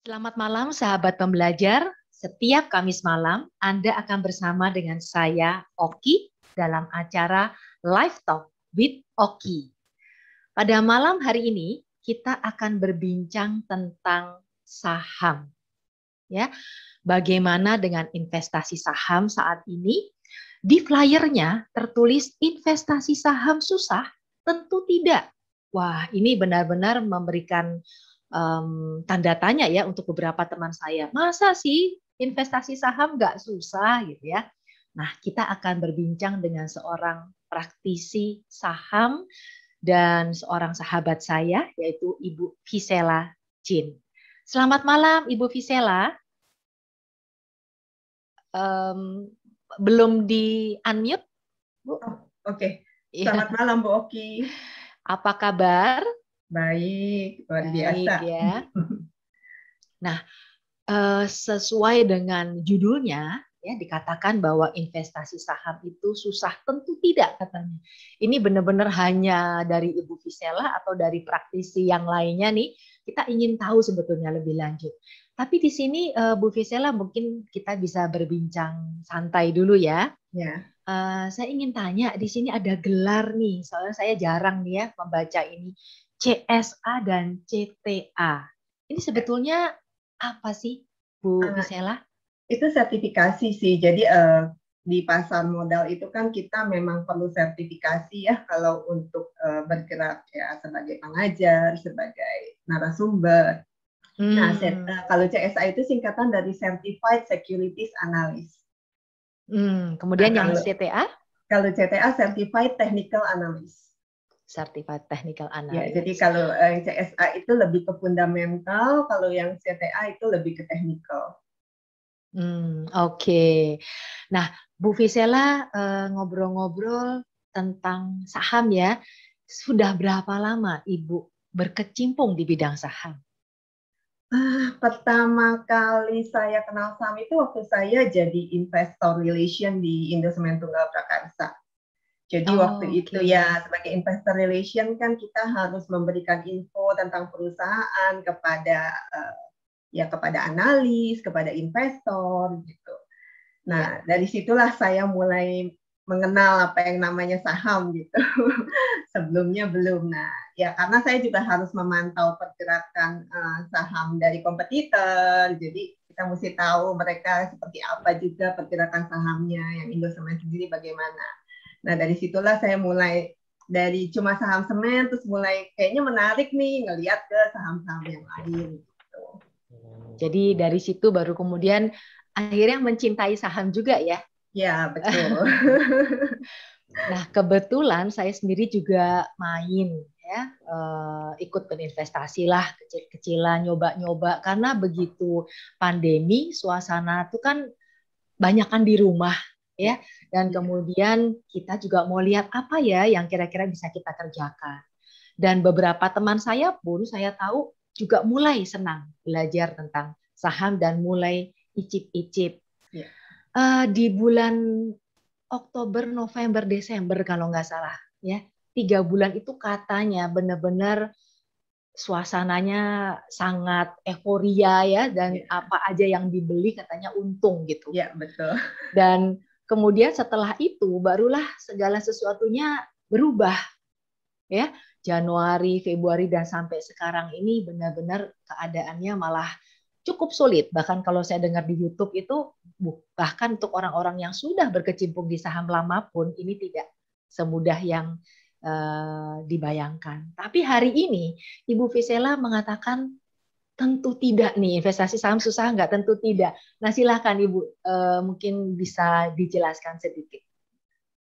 Selamat malam sahabat pembelajar. Setiap Kamis malam Anda akan bersama dengan saya Oki dalam acara Live Talk with Oki. Pada malam hari ini kita akan berbincang tentang saham. Ya, bagaimana dengan investasi saham saat ini? Di flyernya tertulis investasi saham susah? Tentu tidak. Wah, ini benar-benar memberikan tanda tanya ya untuk beberapa teman saya. Masa sih investasi saham nggak susah gitu ya? Nah, kita akan berbincang dengan seorang praktisi saham dan seorang sahabat saya yaitu Ibu Visela Jin. Selamat malam Ibu Visela. Belum di unmute, Bu? Oke. Selamat malam Bu Oki. Apa kabar? Baik, luar biasa. Ya. Nah, sesuai dengan judulnya, ya dikatakan bahwa investasi saham itu susah. Tentu tidak katanya. Ini benar-benar hanya dari Ibu Visela atau dari praktisi yang lainnya nih. Kita ingin tahu sebetulnya lebih lanjut. Tapi di sini Bu Visela mungkin kita bisa berbincang santai dulu ya. Ya. Saya ingin tanya, di sini ada gelar nih, soalnya saya jarang nih ya membaca ini. CSA dan CTA. Ini sebetulnya apa sih, Bu Visela? Itu sertifikasi sih. Jadi di pasar modal itu kan kita memang perlu sertifikasi ya kalau untuk bergerak ya sebagai pengajar, sebagai narasumber. Nah, kalau CSA itu singkatan dari Certified Securities Analyst. Kemudian yang CTA? Kalau CTA Certified Technical Analyst. Certified Technical Analyst. Ya, jadi kalau CSA itu lebih ke fundamental, kalau yang CTA itu lebih ke technical. Oke. Nah, Bu Visela ngobrol-ngobrol tentang saham ya. Sudah berapa lama Ibu berkecimpung di bidang saham? Pertama kali saya kenal saham itu waktu saya jadi investor relation di Indo Semen Tunggal Prakarsa. Jadi waktu itu ya sebagai investor relation kan kita harus memberikan info tentang perusahaan kepada kepada analis, kepada investor gitu. Nah, dari situlah saya mulai mengenal apa yang namanya saham gitu. Sebelumnya belum. Nah, ya karena saya juga harus memantau pergerakan saham dari kompetitor. Jadi kita mesti tahu mereka seperti apa juga pergerakan sahamnya, yang Indosemen sendiri bagaimana. Nah, dari situlah saya mulai dari cuma saham semen, terus mulai kayaknya menarik nih ngelihat ke saham-saham yang lain. Gitu. Jadi dari situ baru kemudian akhirnya mencintai saham juga ya? Ya, betul. Nah, kebetulan saya sendiri juga main ya, ikut berinvestasi lah kecil-kecilan, nyoba-nyoba karena begitu pandemi, suasana itu kan banyakan di rumah ya, dan kemudian kita juga mau lihat apa ya yang kira-kira bisa kita kerjakan. Dan beberapa teman saya pun saya tahu juga mulai senang belajar tentang saham dan mulai icip-icip. Di bulan Oktober, November, Desember kalau nggak salah ya, 3 bulan itu katanya benar-benar suasananya sangat euforia ya, dan apa aja yang dibeli katanya untung gitu. Ya, betul. Dan kemudian setelah itu barulah segala sesuatunya berubah ya. Januari, Februari dan sampai sekarang ini benar-benar keadaannya malah cukup sulit. Bahkan kalau saya dengar di YouTube itu, bahkan untuk orang-orang yang sudah berkecimpung di saham lama pun ini tidak semudah yang dibayangkan. Tapi hari ini Ibu Visela mengatakan tentu tidak nih, investasi saham susah nggak? Tentu tidak. Nah, silakan Ibu, mungkin bisa dijelaskan sedikit.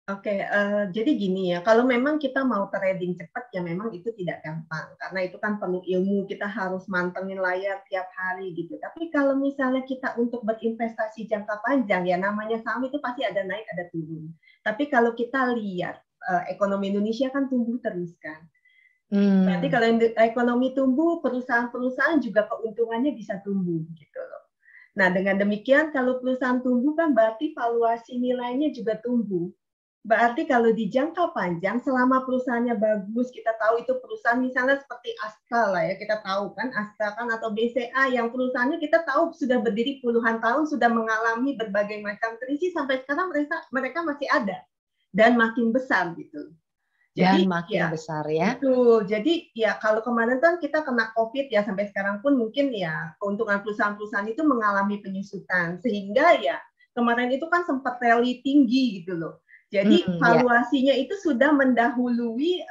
Oke, jadi gini ya, kalau memang kita mau trading cepat ya memang itu tidak gampang, karena itu kan perlu ilmu, kita harus mantengin layar tiap hari gitu. Tapi kalau misalnya kita untuk berinvestasi jangka panjang ya namanya saham itu pasti ada naik ada turun. Tapi kalau kita lihat ekonomi Indonesia kan tumbuh terus kan. Berarti kalau ekonomi tumbuh, perusahaan-perusahaan juga keuntungannya bisa tumbuh gitu loh. Nah, dengan demikian kalau perusahaan tumbuh kan berarti valuasi nilainya juga tumbuh. Berarti kalau di jangka panjang, selama perusahaannya bagus, kita tahu itu perusahaan misalnya seperti Astra lah ya, kita tahu kan Astra kan atau BCA yang perusahaannya kita tahu sudah berdiri puluhan tahun, sudah mengalami berbagai macam krisis sampai sekarang mereka masih ada dan makin besar gitu. Dan Jadi makin ya besar ya. betul. Jadi ya kalau kemarin kan kita kena COVID ya sampai sekarang pun mungkin ya keuntungan perusahaan-perusahaan itu mengalami penyusutan sehingga ya kemarin itu kan sempat rally tinggi gitu loh. Jadi Ya. valuasinya itu sudah mendahului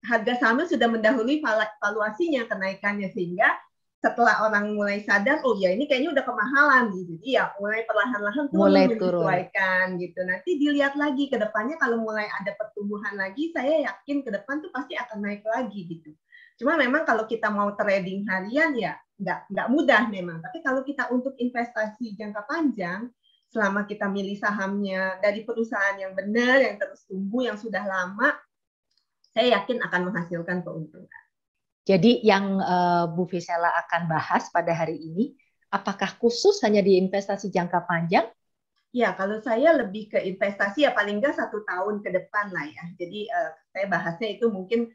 harga sahamnya sudah mendahului valuasinya kenaikannya sehingga setelah orang mulai sadar, oh ya ini kayaknya udah kemahalan gitu. Jadi ya mulai perlahan-lahan Mulai turun. menyesuaikan gitu. Nanti dilihat lagi ke depannya kalau mulai ada pertumbuhan lagi, saya yakin ke depan tuh pasti akan naik lagi gitu. Cuma memang kalau kita mau trading harian ya nggak mudah memang. Tapi kalau kita untuk investasi jangka panjang, selama kita milih sahamnya dari perusahaan yang benar, yang terus tumbuh, yang sudah lama, saya yakin akan menghasilkan keuntungan. Jadi yang Bu Visela akan bahas pada hari ini, apakah khusus hanya di investasi jangka panjang? Ya, kalau saya lebih ke investasi ya paling nggak 1 tahun ke depan lah ya. Jadi saya bahasnya itu mungkin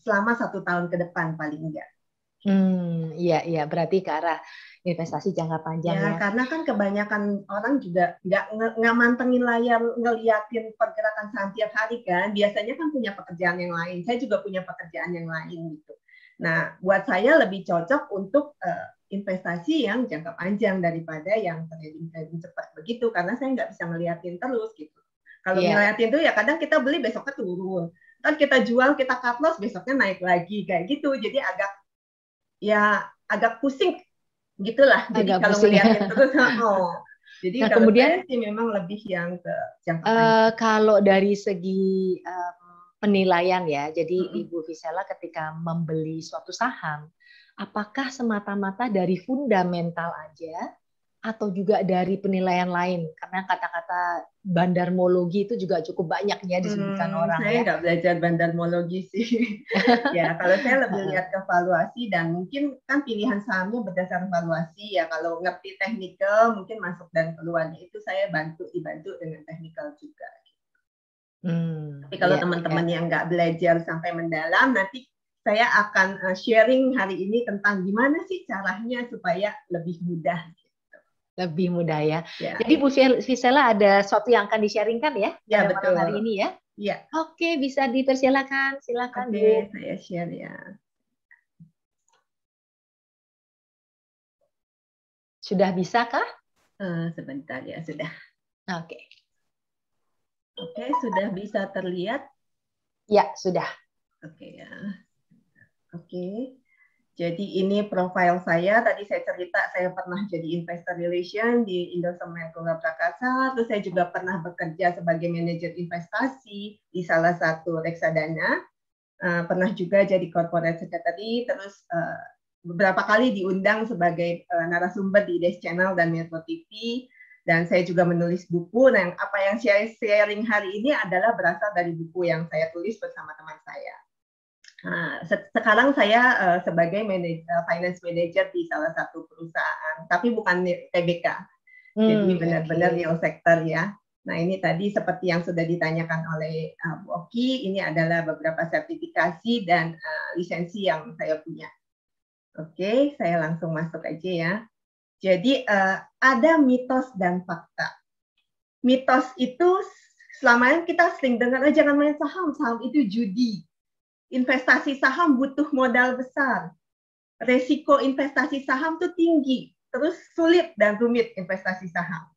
selama 1 tahun ke depan paling nggak. Iya, berarti ke arah investasi jangka panjang ya. Karena kan kebanyakan orang juga nggak mantengin layar ngeliatin pergerakan saham tiap hari kan. Biasanya kan punya pekerjaan yang lain. Saya juga punya pekerjaan yang lain gitu. Nah, buat saya lebih cocok untuk investasi yang jangka panjang daripada yang trading cepat begitu. Karena saya nggak bisa ngeliatin terus gitu. Kalau ngeliatin tuh ya kadang kita beli besoknya turun. Kan kita jual, kita cut loss, besoknya naik lagi kayak gitu. Jadi agak pusing gitulah. Jadi Agak kalau ngeliatin terus, jadi nah, kalau kemudian, saya sih memang lebih yang ke jangka panjang. Kalau dari segi penilaian ya, jadi Ibu Visela ketika membeli suatu saham, apakah semata-mata dari fundamental aja atau juga dari penilaian lain? Karena kata-kata bandarmologi itu juga cukup banyak ya disebutkan orang saya ya. nggak belajar bandarmologi sih. Ya, kalau saya lebih lihat ke valuasi dan mungkin kan pilihan sahamnya berdasarkan valuasi ya. Kalau ngerti teknikal mungkin masuk dan keluarnya itu saya dibantu dengan teknikal juga. Tapi kalau teman-teman yang nggak belajar sampai mendalam, nanti saya akan sharing hari ini tentang gimana sih caranya supaya lebih mudah. Lebih mudah ya. Jadi Bu Visela ada sesuatu yang akan di-sharingkan ya? Ya, betul. Malam hari ini ya? Iya. Oke, bisa dipersilakan. Silakan Bu. Oke, saya share ya. Sudah bisa kah? Sebentar ya, sudah. Oke. Oke, sudah bisa terlihat? Ya, sudah. Oke ya. Oke. Jadi ini profil saya. Tadi saya cerita saya pernah jadi investor relation di Indosemen Tunggal Prakasa. Terus saya juga pernah bekerja sebagai manajer investasi di salah satu reksadana. Pernah juga jadi corporate secretary. Terus beberapa kali diundang sebagai narasumber di Des Channel dan Metro TV. Dan saya juga menulis buku. Nah, apa yang saya sharing hari ini adalah berasal dari buku yang saya tulis bersama teman saya. Nah, sekarang saya sebagai finance manager di salah satu perusahaan, tapi bukan TBK. Jadi benar-benar real sector ya. Nah, ini tadi seperti yang sudah ditanyakan oleh Bu Oki, ini adalah beberapa sertifikasi dan lisensi yang saya punya. Oke, saya langsung masuk aja ya. Jadi ada mitos dan fakta. Mitos itu selama ini kita sering dengar, jangan main saham, saham itu judi. Investasi saham butuh modal besar. Resiko investasi saham tuh tinggi. Terus sulit dan rumit investasi saham.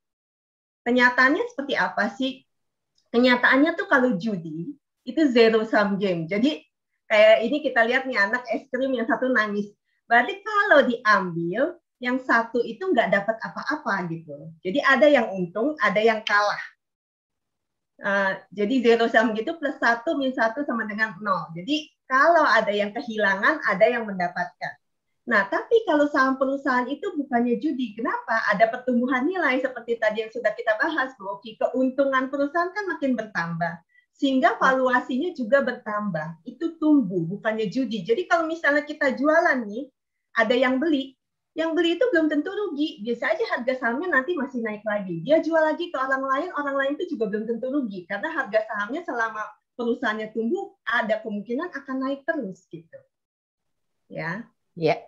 Kenyataannya seperti apa sih? Kenyataannya tuh kalau judi, itu zero sum game. Jadi kayak ini kita lihat nih anak es krim yang satu nangis. Berarti kalau diambil, yang satu itu nggak dapat apa-apa gitu. Jadi ada yang untung, ada yang kalah. Jadi zero sum gitu plus 1 min 1 sama dengan 0. Jadi kalau ada yang kehilangan, ada yang mendapatkan. Nah, tapi kalau saham perusahaan itu bukannya judi. Kenapa? Ada pertumbuhan nilai seperti tadi yang sudah kita bahas, Bu Oki. Keuntungan perusahaan kan makin bertambah. Sehingga valuasinya juga bertambah. Itu tumbuh, bukannya judi. Jadi kalau misalnya kita jualan nih, ada yang beli, Yang beli itu belum tentu rugi, biasa aja harga sahamnya nanti masih naik lagi. Dia jual lagi ke orang lain itu juga belum tentu rugi karena harga sahamnya selama perusahaannya tumbuh ada kemungkinan akan naik terus gitu. Ya. Ya.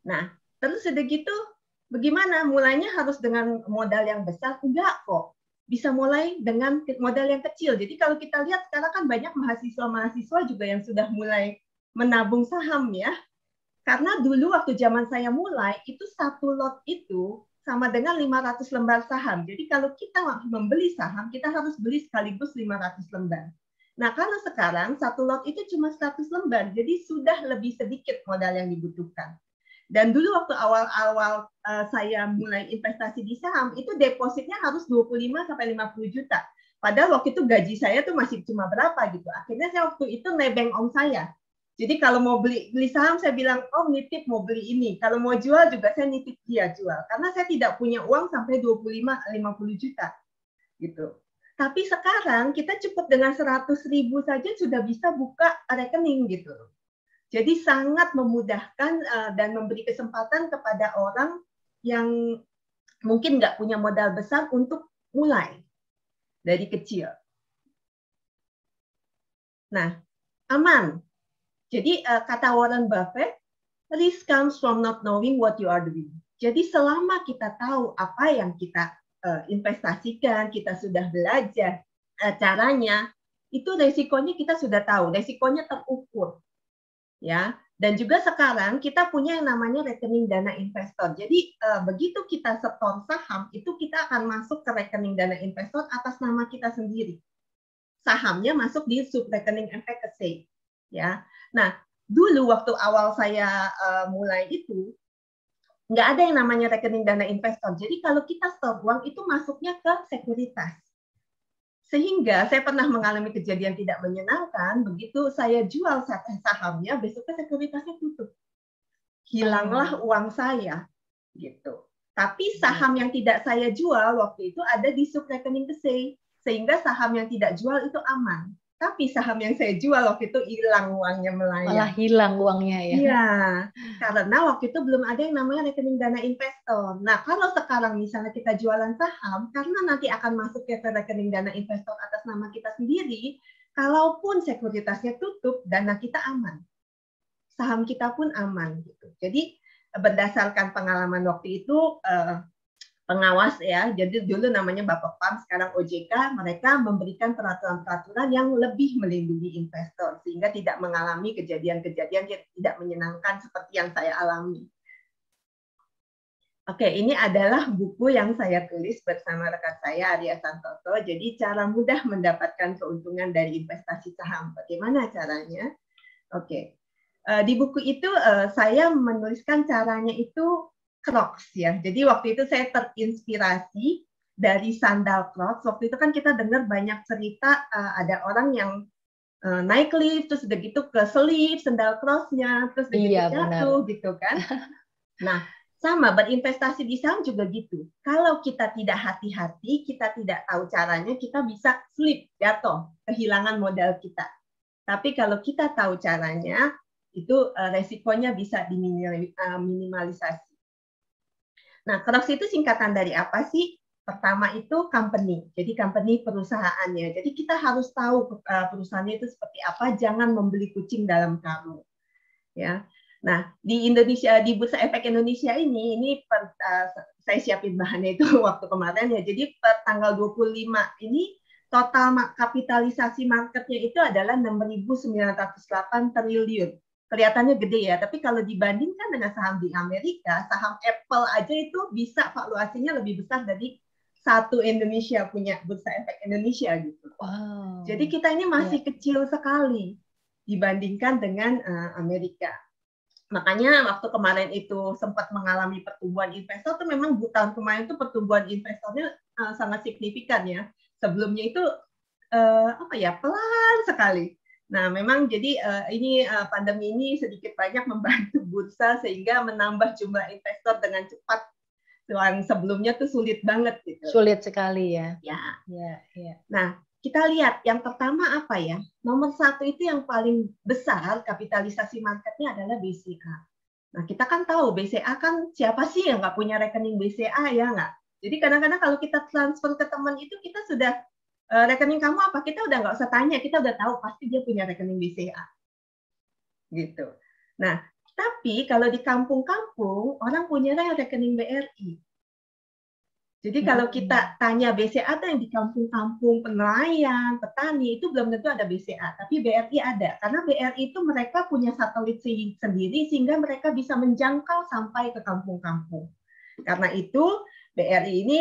Nah, terus udah gitu bagaimana? Mulainya harus dengan modal yang besar? Enggak kok. Bisa mulai dengan modal yang kecil. Jadi kalau kita lihat sekarang kan banyak mahasiswa-mahasiswa juga yang sudah mulai menabung saham ya. Karena dulu waktu zaman saya mulai, itu satu lot itu sama dengan 500 lembar saham. Jadi kalau kita membeli saham, kita harus beli sekaligus 500 lembar. Nah, kalau sekarang satu lot itu cuma 100 lembar, jadi sudah lebih sedikit modal yang dibutuhkan. Dan dulu waktu awal-awal saya mulai investasi di saham, itu depositnya harus 25-50 juta. Padahal waktu itu gaji saya tuh masih cuma berapa gitu. Akhirnya saya waktu itu nebeng om saya. Jadi kalau mau beli saham, saya bilang, oh nitip mau beli ini. Kalau mau jual juga saya nitip dia jual. Karena saya tidak punya uang sampai 25-50 juta. Gitu. Tapi sekarang kita cukup dengan 100.000 saja sudah bisa buka rekening gitu. Jadi sangat memudahkan dan memberi kesempatan kepada orang yang mungkin nggak punya modal besar untuk mulai dari kecil. Nah, aman. Jadi kata Warren Buffett, risk comes from not knowing what you are doing. Jadi selama kita tahu apa yang kita investasikan, kita sudah belajar caranya, itu resikonya kita sudah tahu, resikonya terukur. Ya, dan juga sekarang kita punya yang namanya rekening dana investor. Jadi begitu kita setor saham, itu kita akan masuk ke rekening dana investor atas nama kita sendiri. Sahamnya masuk di subrekening FKC. Ya, nah dulu waktu awal saya mulai itu nggak ada yang namanya rekening dana investor. Jadi kalau kita store uang itu masuknya ke sekuritas. Sehingga saya pernah mengalami kejadian tidak menyenangkan, begitu saya jual sahamnya, besoknya sekuritasnya tutup. Hilanglah uang saya. Gitu. Tapi saham yang tidak saya jual waktu itu ada di subrekening KSE, sehingga saham yang tidak jual itu aman. Tapi saham yang saya jual waktu itu hilang uangnya melayang. Malah hilang uangnya ya. Iya, karena waktu itu belum ada yang namanya rekening dana investor. Nah, kalau sekarang misalnya kita jualan saham, karena nanti akan masuk ke rekening dana investor atas nama kita sendiri, kalaupun sekuritasnya tutup, dana kita aman. Saham kita pun aman. Gitu. Jadi, berdasarkan pengalaman waktu itu, pengawas ya, jadi dulu namanya Bapepam, sekarang OJK, mereka memberikan peraturan-peraturan yang lebih melindungi investor sehingga tidak mengalami kejadian-kejadian yang tidak menyenangkan seperti yang saya alami. Oke, ini adalah buku yang saya tulis bersama rekan saya Arya Santoso. Jadi cara mudah mendapatkan keuntungan dari investasi saham. Bagaimana caranya? Oke, di buku itu saya menuliskan caranya itu Crocs ya. Jadi waktu itu saya terinspirasi dari sandal Crocs. Waktu itu kan kita dengar banyak cerita ada orang yang naik lift terus udah gitu keselip sandal Crocs-nya, terus udah gitu jatuh gitu kan. Nah, sama berinvestasi di saham juga gitu. Kalau kita tidak hati-hati, kita tidak tahu caranya, kita bisa slip, jatuh, kehilangan modal kita. Tapi kalau kita tahu caranya, itu resikonya bisa diminimalisasi. Nah, Crocs itu singkatan dari apa sih? Pertama itu company, jadi company perusahaannya. Jadi kita harus tahu perusahaannya itu seperti apa, jangan membeli kucing dalam karung. Ya. Nah, di Indonesia, di Bursa Efek Indonesia ini saya siapin bahannya itu waktu kemarin ya. Jadi per tanggal 25 ini total kapitalisasi marketnya itu adalah 6.908 triliun. Kelihatannya gede ya, tapi kalau dibandingkan dengan saham di Amerika, saham Apple aja itu bisa valuasinya lebih besar dari satu Indonesia punya Bursa Efek Indonesia gitu. Wow. Jadi kita ini masih kecil sekali dibandingkan dengan Amerika. Makanya waktu kemarin itu sempat mengalami pertumbuhan investor, itu memang tahun kemarin itu pertumbuhan investornya sangat signifikan ya. Sebelumnya itu pelan sekali. Nah, memang jadi ini pandemi ini sedikit banyak membantu bursa sehingga menambah jumlah investor dengan cepat. Yang sebelumnya tuh sulit banget gitu. Sulit sekali ya. Ya. Nah, kita lihat yang pertama apa ya? Nomor 1 itu yang paling besar kapitalisasi marketnya adalah BCA. Nah, kita kan tahu BCA kan siapa sih yang nggak punya rekening BCA, ya nggak? Jadi kadang-kadang kalau kita transfer ke teman itu kita sudah rekening kamu apa? Kita udah nggak usah tanya, kita udah tahu pasti dia punya rekening BCA. Gitu. Nah, tapi kalau di kampung-kampung orang punya rekening BRI. Jadi kalau kita tanya BCA tuh yang di kampung-kampung, penelayan, petani, itu belum tentu ada BCA, tapi BRI ada. Karena BRI itu mereka punya satelit sendiri sehingga mereka bisa menjangkau sampai ke kampung-kampung. Karena itu BRI ini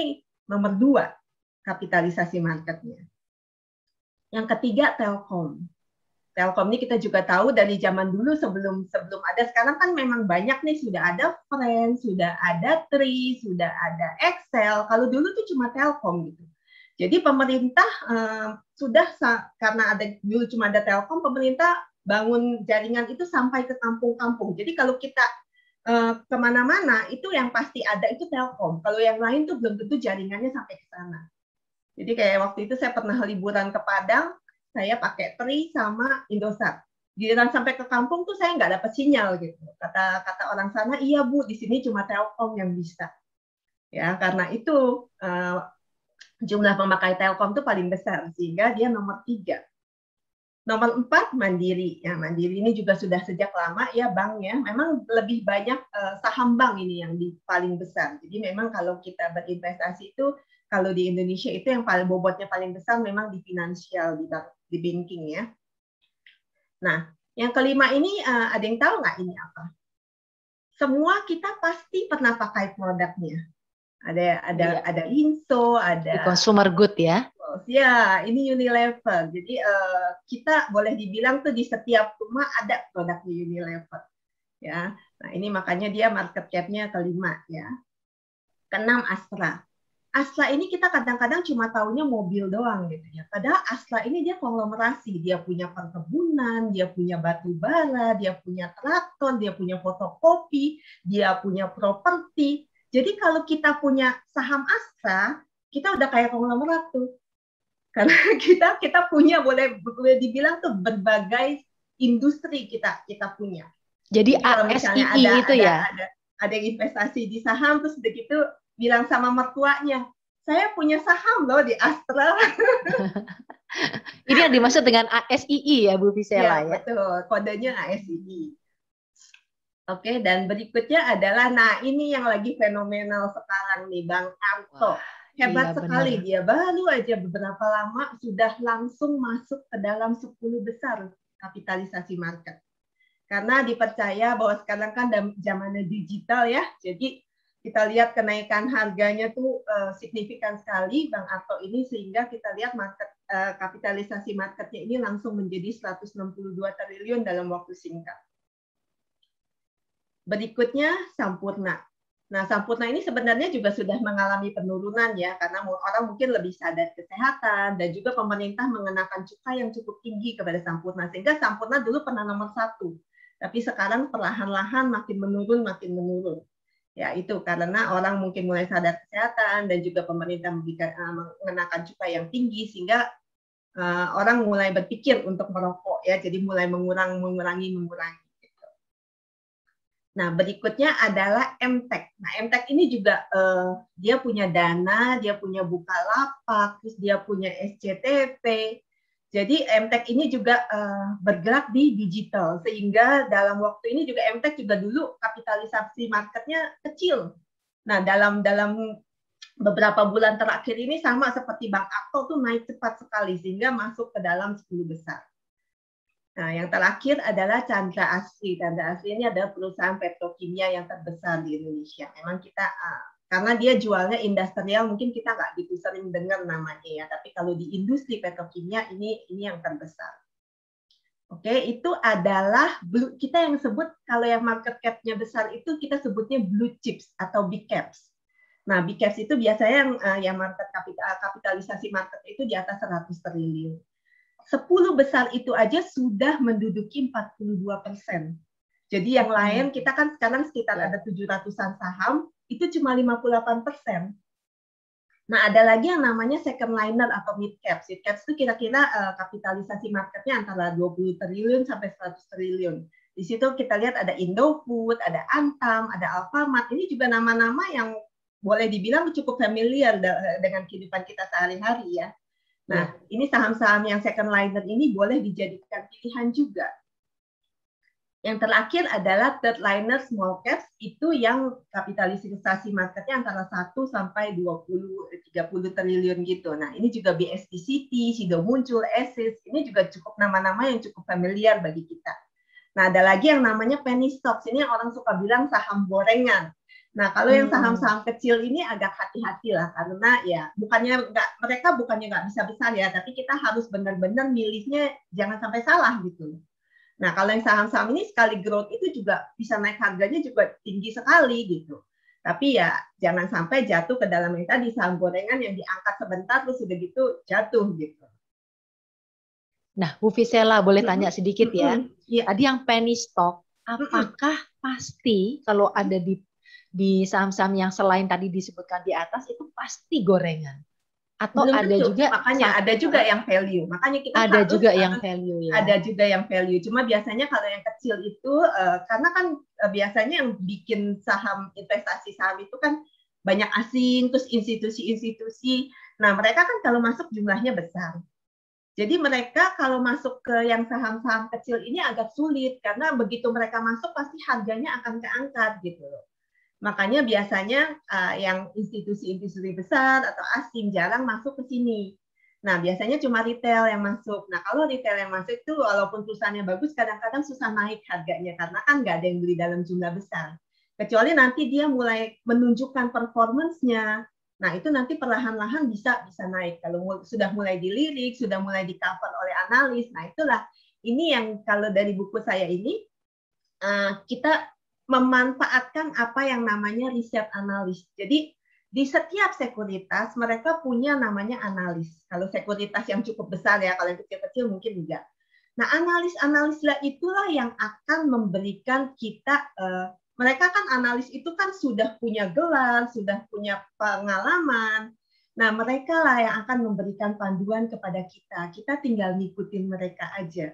nomor 2 kapitalisasi marketnya. Yang ketiga Telkom. Telkom ini kita juga tahu dari zaman dulu sebelum ada, sekarang kan memang banyak nih, sudah ada Friends, sudah ada Tri, sudah ada Excel. Kalau dulu tuh cuma Telkom gitu. Jadi pemerintah karena ada dulu cuma ada Telkom, pemerintah bangun jaringan itu sampai ke kampung-kampung. Jadi kalau kita kemana-mana itu yang pasti ada itu Telkom. Kalau yang lain tuh belum tentu jaringannya sampai ke sana. Jadi kayak waktu itu saya pernah liburan ke Padang, saya pakai Tri sama Indosat. Giliran sampai ke kampung tuh saya nggak dapat sinyal gitu. Kata orang sana, iya Bu, di sini cuma Telkom yang bisa. Ya, karena itu jumlah pemakai Telkom tuh paling besar, sehingga dia nomor 3. Nomor 4 Mandiri. Ya, Mandiri ini juga sudah sejak lama ya banknya. Memang lebih banyak saham bank ini yang paling besar. Jadi memang kalau kita berinvestasi itu, kalau di Indonesia itu yang paling bobotnya paling besar memang di finansial, di banking ya. Nah, yang kelima ini ada yang tahu nggak ini apa? Semua kita pasti pernah pakai produknya. Ada Inso, ada di consumer good ya. Ya, ini Unilever. Jadi kita boleh dibilang tuh di setiap rumah ada produknya Unilever. Ya, nah ini makanya dia market cap-nya kelima ya. Keenam Astra. Astra ini kita kadang-kadang cuma taunya mobil doang gitu ya. Padahal Astra ini dia konglomerasi, dia punya perkebunan, dia punya batu bara, dia punya traktor, dia punya fotokopi, dia punya properti. Jadi kalau kita punya saham Astra, kita udah kayak konglomerat tuh. Karena kita punya boleh dibilang tuh berbagai industri kita punya. Jadi ASII itu ya. Ada investasi di saham, terus begitu bilang sama mertuanya, saya punya saham loh di Astra. Ini yang dimaksud dengan ASII ya Bu Visela ya. Betul, kodenya ASII. Oke, dan berikutnya adalah, nah ini yang lagi fenomenal sekarang nih, Bang Arto. Hebat sekali, dia baru aja beberapa lama sudah langsung masuk ke dalam 10 besar kapitalisasi market. Karena dipercaya bahwa sekarang kan zamannya digital ya, jadi kita lihat kenaikan harganya tuh signifikan sekali Bang Arto ini, sehingga kita lihat kapitalisasi marketnya ini langsung menjadi 162 triliun dalam waktu singkat. Berikutnya Sampurna. Nah, Sampurna ini sebenarnya juga sudah mengalami penurunan ya, karena orang mungkin lebih sadar kesehatan, dan juga pemerintah mengenakan cukai yang cukup tinggi kepada Sampurna, sehingga Sampurna dulu pernah nomor 1, tapi sekarang perlahan-lahan makin menurun. Ya, itu karena orang mungkin mulai sadar kesehatan, dan juga pemerintah mengenakan cukai yang tinggi, sehingga orang mulai berpikir untuk merokok ya, jadi mulai mengurangi. Nah, berikutnya adalah MTEK. Nah, MTEK ini juga dia punya Dana, dia punya Bukalapak, terus dia punya SCTP. Jadi MTEK ini juga bergerak di digital, sehingga dalam waktu ini juga MTEK juga dulu kapitalisasi marketnya kecil. Nah, dalam beberapa bulan terakhir ini sama seperti Bang Arto tuh naik cepat sekali, sehingga masuk ke dalam 10 besar. Nah, yang terakhir adalah Chandra Asri. Chandra Asri ini adalah perusahaan petrokimia yang terbesar di Indonesia. Memang kita karena dia jualnya industrial, mungkin kita nggak gitu sering dengar namanya ya. Tapi kalau di industri petrokimia ini yang terbesar. Oke, itu adalah kita yang sebut, kalau yang market cap-nya besar itu kita sebutnya blue chips atau big caps. Nah, big caps itu biasanya yang market kapitalisasi market itu di atas 100 triliun. 10 besar itu aja sudah menduduki 42%. Jadi yang lain, kita kan sekarang sekitar ada 700-an saham, itu cuma 58%. Nah, ada lagi yang namanya second liner atau mid caps. Mid caps itu kira-kira kapitalisasi marketnya antara 20 triliun sampai 100 triliun. Di situ kita lihat ada Indofood, ada Antam, ada Alfamart. Ini juga nama-nama yang boleh dibilang cukup familiar dengan kehidupan kita sehari-hari ya. Nah, ini saham-saham yang second liner ini boleh dijadikan pilihan juga. Yang terakhir adalah third liner small caps, itu yang kapitalisasi marketnya antara 1 sampai 20-30 triliun gitu. Nah, ini juga BSD City, Sido Muncul, Esis, ini juga cukup nama-nama yang cukup familiar bagi kita. Nah, ada lagi yang namanya penny stocks, ini yang orang suka bilang saham gorengan. Nah, kalau yang saham-saham kecil ini agak hati-hati lah, karena ya mereka bukannya nggak bisa besar ya, tapi kita harus benar-benar milihnya jangan sampai salah gitu. Nah, kalau yang saham-saham ini sekali growth itu juga bisa naik harganya juga tinggi sekali gitu. Tapi ya jangan sampai jatuh ke dalam yang tadi saham gorengan yang diangkat sebentar terus udah gitu jatuh gitu. Nah, Bu Visela boleh tanya sedikit ya. Tadi yang penny stock, apakah pasti kalau ada di saham-saham yang selain tadi disebutkan di atas itu pasti gorengan? Atau belum ada tentu. juga ada juga yang value. Makanya kita ada juga yang value ya. Ada juga yang value. Cuma biasanya kalau yang kecil itu karena kan biasanya yang bikin saham investasi saham itu kan banyak asing, terus institusi-institusi. Nah, mereka kan kalau masuk jumlahnya besar. Jadi mereka kalau masuk ke yang saham-saham kecil ini agak sulit karena begitu mereka masuk pasti harganya akan keangkat gitu loh. Makanya biasanya yang institusi-institusi besar atau asing jarang masuk ke sini. Nah, biasanya cuma retail yang masuk. Nah, kalau retail yang masuk itu walaupun perusahaannya bagus, kadang-kadang susah naik harganya karena kan nggak ada yang beli dalam jumlah besar. Kecuali nanti dia mulai menunjukkan performance-nya. Nah, itu nanti perlahan-lahan bisa naik. Kalau sudah mulai dilirik, sudah mulai di-cover oleh analis. Nah, itulah ini yang kalau dari buku saya ini kita memanfaatkan apa yang namanya riset analis. Jadi di setiap sekuritas mereka punya namanya analis. Kalau sekuritas yang cukup besar ya, kalau yang kecil-kecil mungkin enggak. Nah, analis lah itulah yang akan memberikan kita, mereka kan analis itu kan sudah punya gelar, sudah punya pengalaman. Nah, mereka lah yang akan memberikan panduan kepada kita. Kita tinggal ngikutin mereka aja.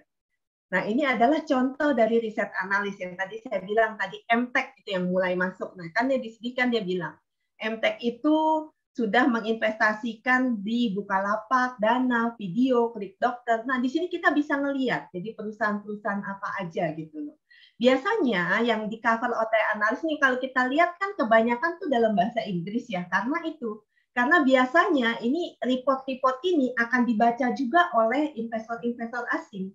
Nah, ini adalah contoh dari riset analis yang tadi saya bilang tadi MTech itu yang mulai masuk. Nah, kan di sini kan dia bilang MTech itu sudah menginvestasikan di Bukalapak, Dana, Video, Klik Dokter. Nah, di sini kita bisa ngelihat jadi perusahaan-perusahaan apa aja gitu loh. Biasanya yang di cover oleh analis nih kalau kita lihat kan kebanyakan tuh dalam bahasa Inggris ya, karena biasanya ini report-report ini akan dibaca juga oleh investor-investor asing.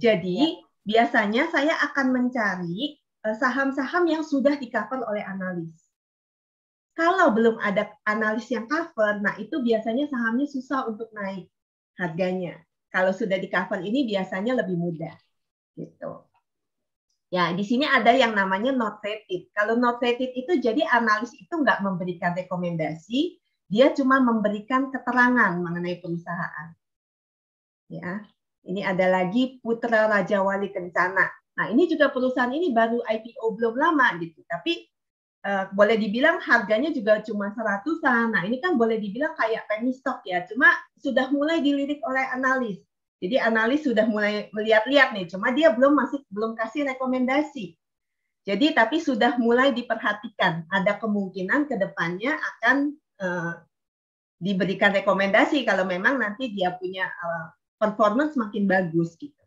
Jadi biasanya saya akan mencari saham-saham yang sudah di-cover oleh analis. Kalau belum ada analis yang cover, nah itu biasanya sahamnya susah untuk naik harganya. Kalau sudah di-cover ini biasanya lebih mudah. Gitu. Ya, di sini ada yang namanya not rated. Kalau not rated itu jadi analis itu nggak memberikan rekomendasi, dia cuma memberikan keterangan mengenai perusahaan. Ya. Ini ada lagi Putra Raja Wali Kencana. Nah, ini juga perusahaan ini baru IPO belum lama gitu. Tapi boleh dibilang harganya juga cuma 100-an. Nah, ini kan boleh dibilang kayak penny stock ya. Cuma sudah mulai dilirik oleh analis. Jadi analis sudah mulai melihat-lihat nih. Cuma dia belum kasih rekomendasi. Jadi tapi sudah mulai diperhatikan. Ada kemungkinan ke depannya akan diberikan rekomendasi kalau memang nanti dia punya performance makin bagus gitu.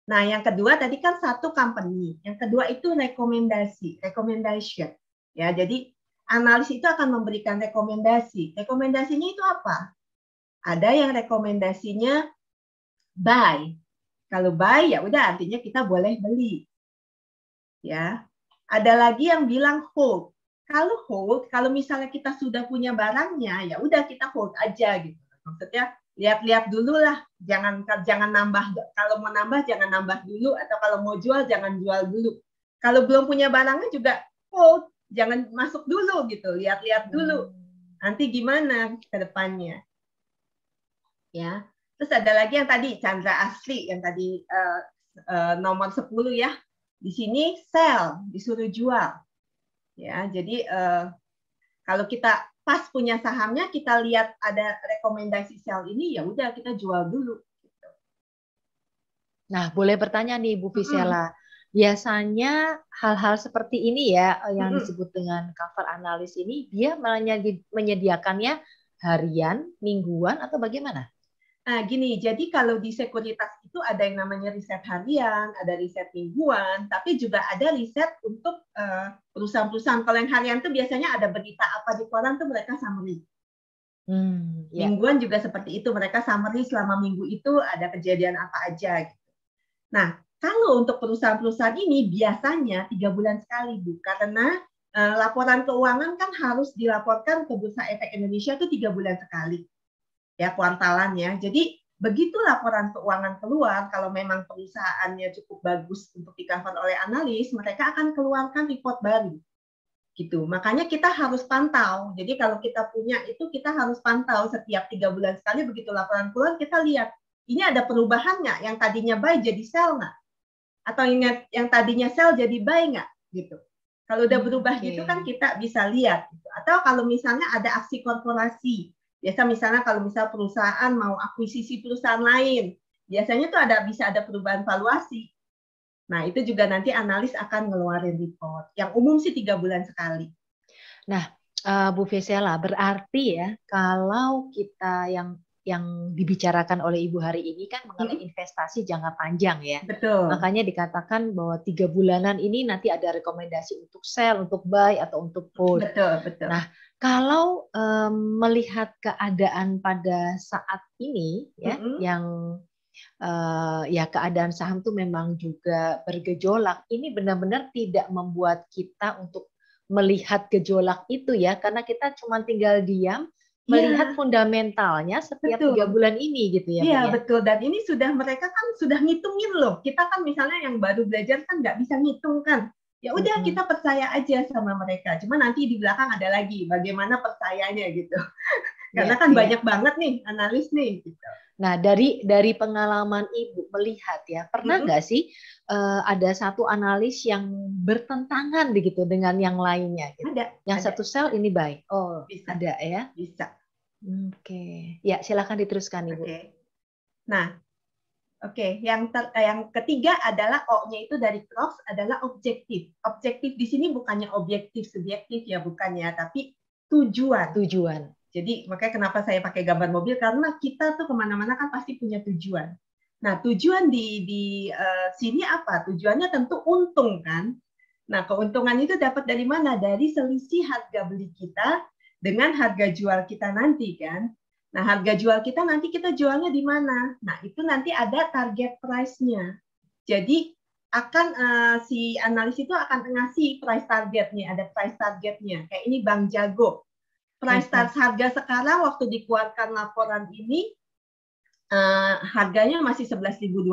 Nah, yang kedua tadi kan satu company, yang kedua itu recommendation. Ya, jadi analis itu akan memberikan rekomendasi. Rekomendasinya itu apa? Ada yang rekomendasinya buy. Kalau buy ya udah artinya kita boleh beli. Ya. Ada lagi yang bilang hold. Kalau misalnya kita sudah punya barangnya, ya udah kita hold aja gitu. Maksudnya lihat-lihat dulu lah, jangan nambah. Kalau mau nambah jangan nambah dulu, atau kalau mau jual jangan jual dulu. Kalau belum punya barangnya juga hold, jangan masuk dulu gitu, lihat-lihat dulu. Nanti gimana ke depannya? Ya. Terus ada lagi yang tadi Chandra Asli yang tadi nomor 10 ya. Di sini sell, disuruh jual. Ya, jadi kalau kita pas punya sahamnya, kita lihat ada rekomendasi sell ini, ya udah kita jual dulu. Gitu. Nah, boleh bertanya nih Bu Visela, biasanya hal-hal seperti ini ya yang disebut dengan cover analis ini, dia menyediakannya harian, mingguan, atau bagaimana? Nah, gini, jadi kalau di sekuritas itu ada yang namanya riset harian, ada riset mingguan, tapi juga ada riset untuk perusahaan-perusahaan. Kalau yang harian itu biasanya ada berita apa di koran tuh mereka summary. Ya. Mingguan juga seperti itu, mereka summary selama minggu itu ada kejadian apa aja. Gitu. Nah, kalau untuk perusahaan-perusahaan ini biasanya 3 bulan sekali, Bu, karena laporan keuangan kan harus dilaporkan ke Bursa Efek Indonesia itu 3 bulan sekali, ya kuartalan ya. Jadi begitu laporan keuangan keluar, kalau memang perusahaannya cukup bagus untuk di-cover oleh analis, mereka akan keluarkan report baru. Gitu. Makanya kita harus pantau. Jadi kalau kita punya itu kita harus pantau setiap 3 bulan sekali begitu laporan keluar kita lihat ini ada perubahan nggak, yang tadinya buy jadi sell nggak, atau yang tadinya sell jadi buy nggak gitu. Kalau udah berubah gitu kan kita bisa lihat. Gitu. Atau kalau misalnya ada aksi korporasi, biasa misalnya kalau misal perusahaan mau akuisisi perusahaan lain, biasanya tuh bisa ada perubahan valuasi. Nah, itu juga nanti analis akan ngeluarin report. Yang umum sih 3 bulan sekali. Nah, Bu Vesela, berarti ya kalau kita yang dibicarakan oleh Ibu hari ini kan mengenai investasi jangka panjang ya. Betul. Makanya dikatakan bahwa 3 bulanan ini nanti ada rekomendasi untuk sell, untuk buy, atau untuk hold. Betul, betul. Nah, kalau melihat keadaan pada saat ini ya, yang ya keadaan saham tuh memang juga bergejolak. Ini benar-benar tidak membuat kita untuk melihat gejolak itu ya, karena kita cuma tinggal diam melihat fundamentalnya setiap 3 bulan ini gitu ya. Iya, betul. Dan ini mereka kan sudah ngitungin loh. Kita kan misalnya yang baru belajar kan nggak bisa ngitung kan. Ya udah kita percaya aja sama mereka. Cuma nanti di belakang ada lagi bagaimana percayanya gitu. Karena kan banyak banget nih analis nih gitu. Nah, dari pengalaman Ibu melihat ya, pernah nggak sih ada satu analis yang bertentangan begitu dengan yang lainnya? Gitu? Ada. Yang satu sell ini buy. Oh, bisa. Ada ya? Bisa. Oke. Ya, silakan diteruskan Ibu. Nah, yang ketiga adalah O-nya itu dari Cross adalah objektif. Objektif di sini bukannya objektif subjektif ya, bukannya, tapi tujuan. Tujuan. Jadi makanya kenapa saya pakai gambar mobil, karena kita tuh kemana-mana kan pasti punya tujuan. Nah, tujuan di sini apa? Tujuannya tentu untung kan. Nah, keuntungan itu dapat dari mana? Dari selisih harga beli kita dengan harga jual kita nanti kan. Nah, harga jual kita nanti kita jualnya di mana? Nah, itu nanti ada target price-nya. Jadi akan si analis itu akan ngasih price targetnya, ada price targetnya. Kayak ini Bank Jago. Price start harga sekarang waktu dikeluarkan laporan ini harganya masih 11.200,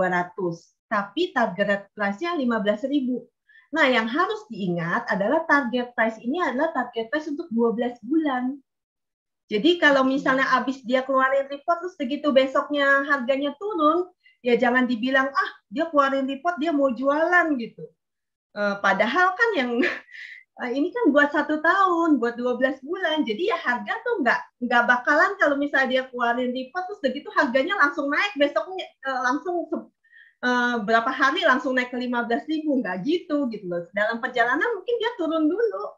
tapi target price-nya 15.000. Nah, yang harus diingat adalah target price ini adalah target price untuk 12 bulan. Jadi kalau misalnya habis dia keluarin report terus begitu besoknya harganya turun, ya jangan dibilang dia keluarin report dia mau jualan gitu. Padahal kan yang ini kan buat 1 tahun, buat 12 bulan. Jadi ya harga tuh nggak bakalan kalau misalnya dia keluarin report terus begitu harganya langsung naik, besoknya langsung berapa hari langsung naik ke 15.000, nggak gitu loh. Dalam perjalanan mungkin dia turun dulu.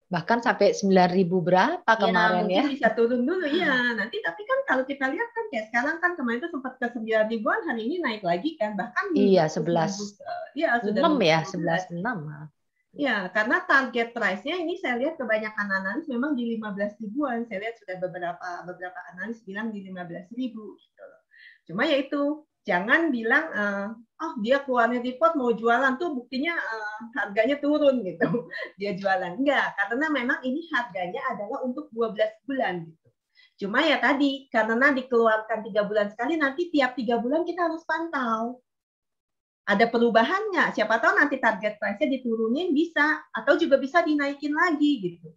Bahkan sampai 9.000 berapa kemarin ya? Mungkin bisa turun dulu ya. Nanti tapi kan kalau kita lihat kan kayak sekarang kan kemarin itu sempat ke 9.000-an, hari ini naik lagi kan. Bahkan iya 11. Iya, sudah 6 ya, 11.6. Ya, karena target price-nya ini saya lihat kebanyakan analis memang di 15 ribuan. Saya lihat sudah beberapa analis bilang di 15.000 gitu loh. Cuma ya itu, jangan bilang dia keluarin report mau jualan tuh buktinya harganya turun gitu. Dia jualan. Enggak, karena memang ini harganya adalah untuk 12 bulan gitu. Cuma ya tadi, karena dikeluarkan 3 bulan sekali, nanti tiap 3 bulan kita harus pantau. Ada perubahan nggak? Siapa tahu nanti target price-nya diturunin bisa, atau juga bisa dinaikin lagi gitu.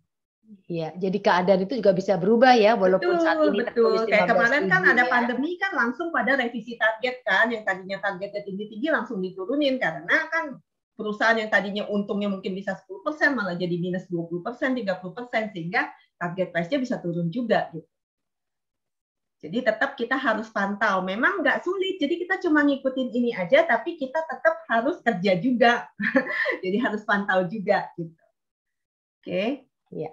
Iya, jadi keadaan itu juga bisa berubah ya, walaupun saat ini tertulis 15.000. Kayak kemarin kan ada pandemi kan langsung pada revisi target kan, yang tadinya targetnya tinggi-tinggi langsung diturunin karena kan perusahaan yang tadinya untungnya mungkin bisa 10% malah jadi minus 20%, 30%, sehingga target price-nya bisa turun juga gitu. Jadi tetap kita harus pantau. Memang nggak sulit, jadi kita cuma ngikutin ini aja, tapi kita tetap harus kerja juga. Jadi harus pantau juga. Gitu. Oke. Ya.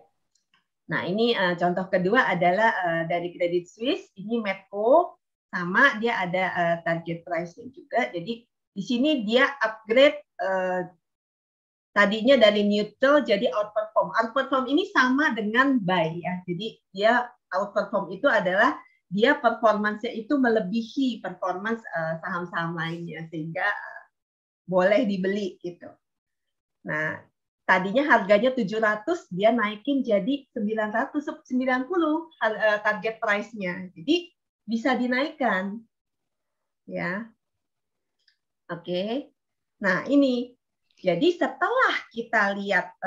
Nah ini contoh kedua adalah dari Credit Suisse. Ini Medco, sama dia ada target price-nya juga. Jadi di sini dia upgrade tadinya dari neutral jadi outperform. Outperform ini sama dengan buy ya. Jadi dia outperform itu adalah dia performance-nya itu melebihi performance saham-saham lainnya sehingga boleh dibeli gitu. Nah, tadinya harganya 700 dia naikin jadi 990 target price-nya. Jadi bisa dinaikkan. Ya. Oke. Nah, ini jadi setelah kita lihat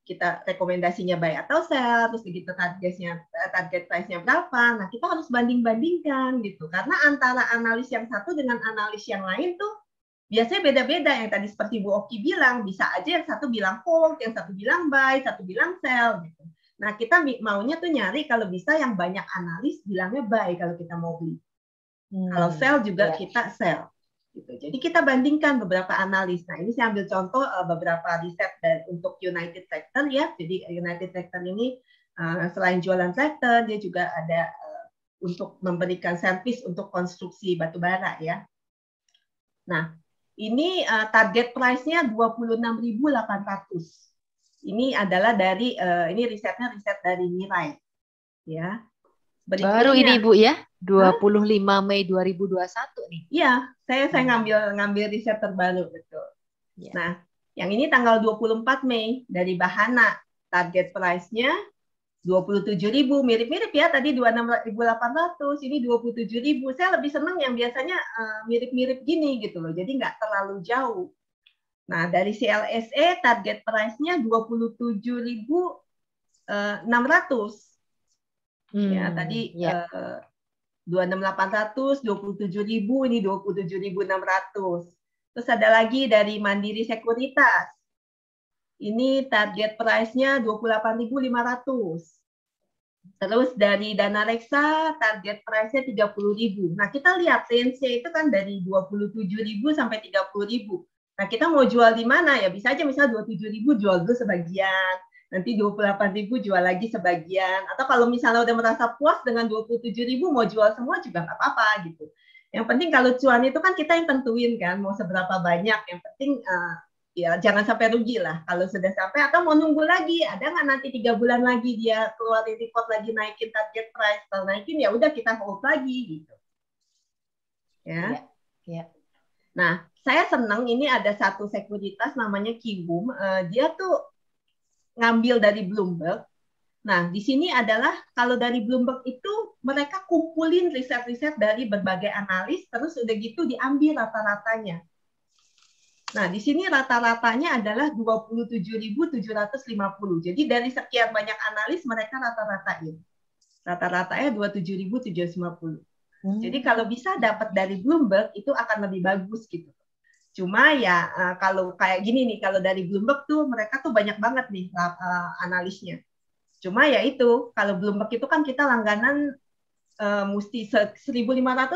kita rekomendasinya buy atau sell, terus begitu target price-nya berapa, nah kita harus banding-bandingkan gitu. Karena antara analis yang satu dengan analis yang lain tuh biasanya beda-beda. Yang tadi seperti Bu Oki bilang, bisa aja yang satu bilang hold, yang satu bilang buy, satu bilang sell gitu. Nah kita maunya tuh nyari kalau bisa yang banyak analis bilangnya buy kalau kita mau beli. Kalau sell juga kita sell. Gitu. Jadi kita bandingkan beberapa analis. Nah ini saya ambil contoh beberapa riset untuk United Tractor ya. Jadi United Tractor ini selain jualan tractor, dia juga ada untuk memberikan servis untuk konstruksi batubara ya. Nah ini target price-nya 26.800. Ini adalah dari ini riset dari Mirai ya. Berikutnya, baru ini Bu ya, 25 Mei 2021 nih. Iya, saya ngambil riset terbaru betul. Ya. Nah, yang ini tanggal 24 Mei dari Bahana, target price-nya 27.000, mirip-mirip ya tadi 26.800, ini 27.000. Saya lebih senang yang biasanya mirip-mirip gini gitu loh. Jadi nggak terlalu jauh. Nah, dari CLSE target price-nya 27.600. Ya, tadi 26.800, 27.000, ini 27.600. Terus ada lagi dari Mandiri Sekuritas. Ini target price-nya 28.500. Terus dari Dana Reksa target price-nya 30.000. Nah, kita lihat range-nya itu kan dari 27.000 sampai 30.000. Nah, kita mau jual di mana ya? Bisa aja misalnya 27.000 jual dulu sebagian. Nanti 28.000 jual lagi sebagian. Atau kalau misalnya udah merasa puas dengan 27.000 mau jual semua juga nggak apa-apa gitu. Yang penting kalau cuan itu kan kita yang tentuin kan mau seberapa banyak. Yang penting ya jangan sampai rugi lah. Kalau sudah sampai atau mau nunggu lagi, ada nggak nanti 3 bulan lagi dia keluarin report lagi naikin target price. Kalau naikin ya udah kita hold lagi gitu. Ya. Nah, saya senang ini ada satu sekuritas namanya Kibum. Dia tuh ngambil dari Bloomberg. Nah, di sini adalah kalau dari Bloomberg itu mereka kumpulin riset-riset dari berbagai analis, terus udah gitu diambil rata-ratanya. Nah, di sini rata-ratanya adalah 27.750. Jadi dari sekian banyak analis mereka rata-ratain. Rata-ratanya 27.750. Jadi kalau bisa dapat dari Bloomberg itu akan lebih bagus gitu. Cuma ya kalau kayak gini nih, kalau dari Bloomberg tuh mereka tuh banyak banget nih analisnya. Cuma ya itu, kalau Bloomberg itu kan kita langganan mesti 1.500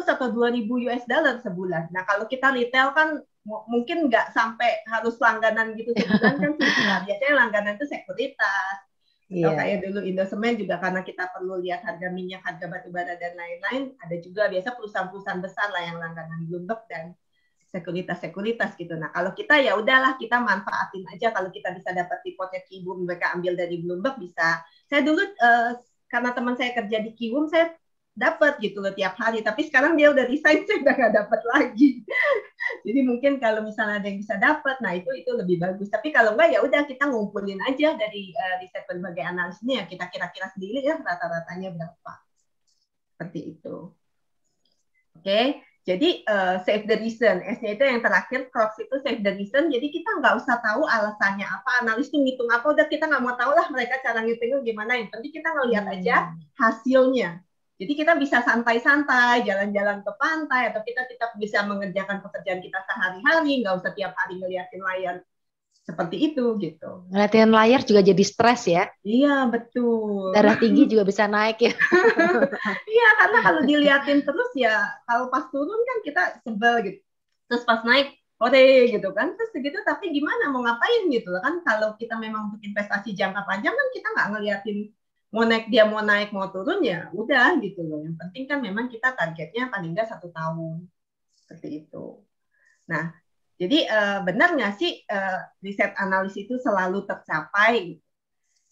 atau 2.000 US dollar sebulan. Nah kalau kita retail kan mungkin nggak sampai harus langganan gitu sebulan kan sih. Nah, biasanya langganan itu sekuritas. Atau kayak dulu Indosemen juga karena kita perlu lihat harga minyak, harga batubara dan lain-lain. Ada juga biasa perusahaan-perusahaan besar lah yang langganan Bloomberg dan sekuritas gitu. Nah, kalau kita ya udahlah kita manfaatin aja kalau kita bisa dapat reportnya Kibum, mereka ambil dari Bloomberg bisa. Saya dulu karena teman saya kerja di Kibum, saya dapat gitu loh tiap hari. Tapi sekarang dia udah resign, saya udah nggak dapat lagi. Jadi mungkin kalau misalnya ada yang bisa dapat, nah itu lebih bagus. Tapi kalau enggak ya udah kita ngumpulin aja dari riset berbagai analisnya, kita kira-kira sendiri ya rata-ratanya berapa. Seperti itu. Oke. Jadi save the reason, S-nya itu yang terakhir, cross itu save the reason. Jadi kita nggak usah tahu alasannya apa, analis itu ngitung apa, udah kita nggak mau tahu lah mereka cara ngitungnya gimana. Yang penting kita ngelihat aja hasilnya. Jadi kita bisa santai-santai, jalan-jalan ke pantai, atau kita bisa mengerjakan pekerjaan kita sehari-hari, nggak usah tiap hari ngeliatin layar seperti itu gitu. Ngeliatin layar juga jadi stres ya. Iya, betul. Darah tinggi juga bisa naik ya. Iya, karena kalau diliatin terus ya, kalau pas turun kan kita sebel gitu. Terus pas naik, ore gitu kan. Terus segitu, tapi gimana mau ngapain gitu loh kan. Kalau kita memang untuk investasi jangka panjang kan kita nggak ngeliatin mau naik dia mau naik mau turun ya udah gitu loh. Yang penting kan memang kita targetnya paling nggak 1 tahun seperti itu. Nah, jadi benar nggak sih riset analis itu selalu tercapai?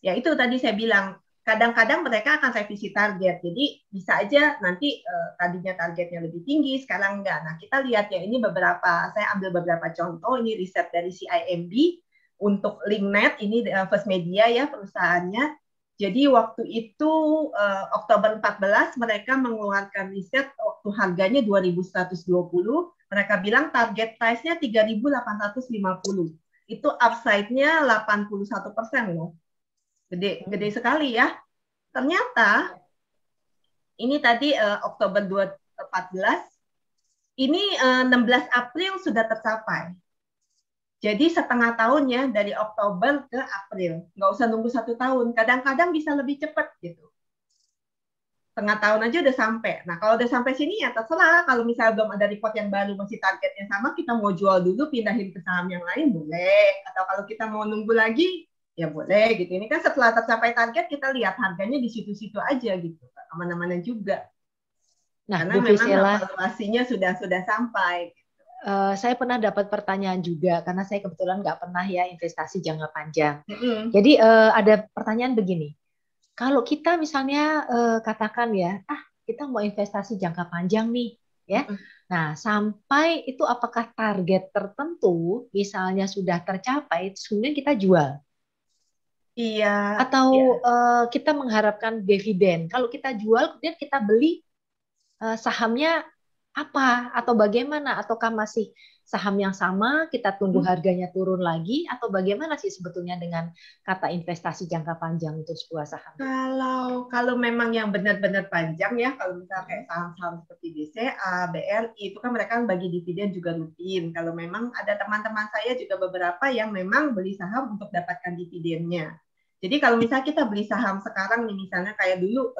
Ya itu tadi saya bilang, kadang-kadang mereka akan revisi target. Jadi bisa aja nanti tadinya targetnya lebih tinggi, sekarang enggak. Nah, kita lihat ya ini beberapa, saya ambil beberapa contoh, ini riset dari CIMB untuk LinkNet, ini First Media ya perusahaannya. Jadi waktu itu Oktober 14 mereka mengeluarkan riset waktu harganya 2.120, mereka bilang target price-nya 3.850. Itu upside-nya 81% loh. Gede sekali ya. Ternyata ini tadi Oktober 2014, ini 16 April sudah tercapai. Jadi setengah tahun ya, dari Oktober ke April. Nggak usah nunggu 1 tahun. Kadang-kadang bisa lebih cepat gitu. Setengah tahun aja udah sampai. Nah kalau udah sampai sini ya terserah. Kalau misalnya belum ada report yang baru, masih targetnya sama, kita mau jual dulu, pindahin ke saham yang lain, boleh. Atau kalau kita mau nunggu lagi, ya boleh gitu. Ini kan setelah tercapai target, kita lihat harganya di situ-situ aja gitu. Aman-amanan juga. Nah, karena Bu memang Visela, valuasinya sudah sampai. saya pernah dapat pertanyaan juga karena saya kebetulan nggak pernah ya investasi jangka panjang. Mm-mm. Jadi ada pertanyaan begini, kalau kita misalnya katakan ya, kita mau investasi jangka panjang nih, ya. Mm-mm. Nah, sampai itu apakah target tertentu misalnya sudah tercapai, kemudian kita jual? Iya, Atau iya. kita mengharapkan dividen? Kalau kita jual, kemudian kita beli sahamnya apa atau bagaimana, ataukah masih saham yang sama kita tunggu harganya turun lagi, atau bagaimana sih sebetulnya dengan kata investasi jangka panjang untuk sebuah saham? Kalau memang yang benar-benar panjang ya, kalau misalnya kayak saham-saham seperti BCA, BRI, itu kan mereka bagi dividen juga rutin. Kalau memang ada teman-teman saya juga beberapa yang memang beli saham untuk dapatkan dividennya. Jadi kalau misalnya kita beli saham sekarang nih, misalnya kayak dulu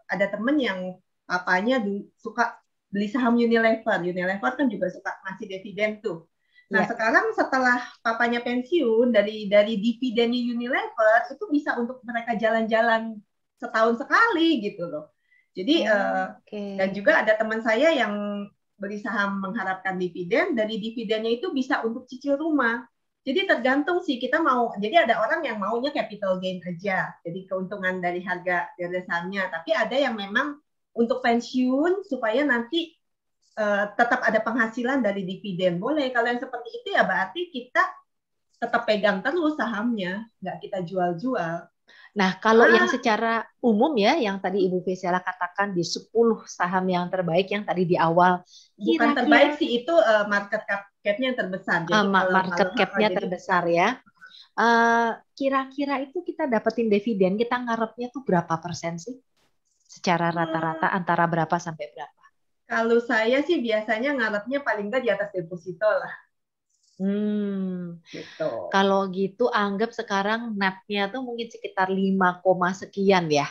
ada temen yang papanya suka beli saham Unilever. Unilever kan juga suka ngasih dividen tuh. Nah, sekarang setelah papanya pensiun, dari dividennya Unilever itu bisa untuk mereka jalan-jalan setahun sekali gitu loh. Jadi dan juga ada teman saya yang beli saham mengharapkan dividen, dari dividennya itu bisa untuk cicil rumah. Jadi tergantung sih kita mau. Jadi ada orang yang maunya capital gain aja, jadi keuntungan dari harga sahamnya. Tapi ada yang memang untuk pensiun supaya nanti tetap ada penghasilan dari dividen. Boleh. Kalau yang seperti itu ya berarti kita tetap pegang terus sahamnya, nggak kita jual-jual. Nah, kalau yang secara umum ya, yang tadi Ibu Vesela katakan di 10 saham yang terbaik yang tadi di awal. Bukan terbaik sih, itu market cap-nya yang terbesar. Jadi market cap-nya terbesar ya. Kira-kira itu kita dapetin dividen, kita ngarepnya tuh berapa persen sih? Secara rata-rata antara berapa sampai berapa? Kalau saya sih biasanya ngarepnya paling nggak di atas deposito lah. Gitu. Kalau gitu anggap sekarang netnya tuh mungkin sekitar 5, sekian ya.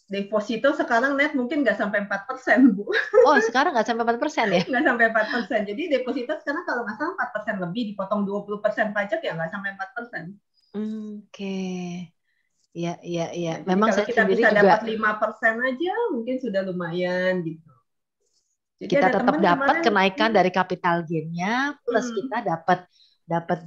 Deposito sekarang net mungkin nggak sampai 4%, Bu. Oh, sekarang nggak sampai 4% ya? Nggak sampai 4%. Jadi deposito sekarang kalau nggak salah 4% lebih, dipotong 20% pajak ya nggak sampai 4%. Oke. Iya. Jadi memang kalau saya kita sendiri bisa juga dapat 5% aja mungkin sudah lumayan gitu. Jadi kita tetap dapat kenaikan dari capital gain-nya, plus kita dapat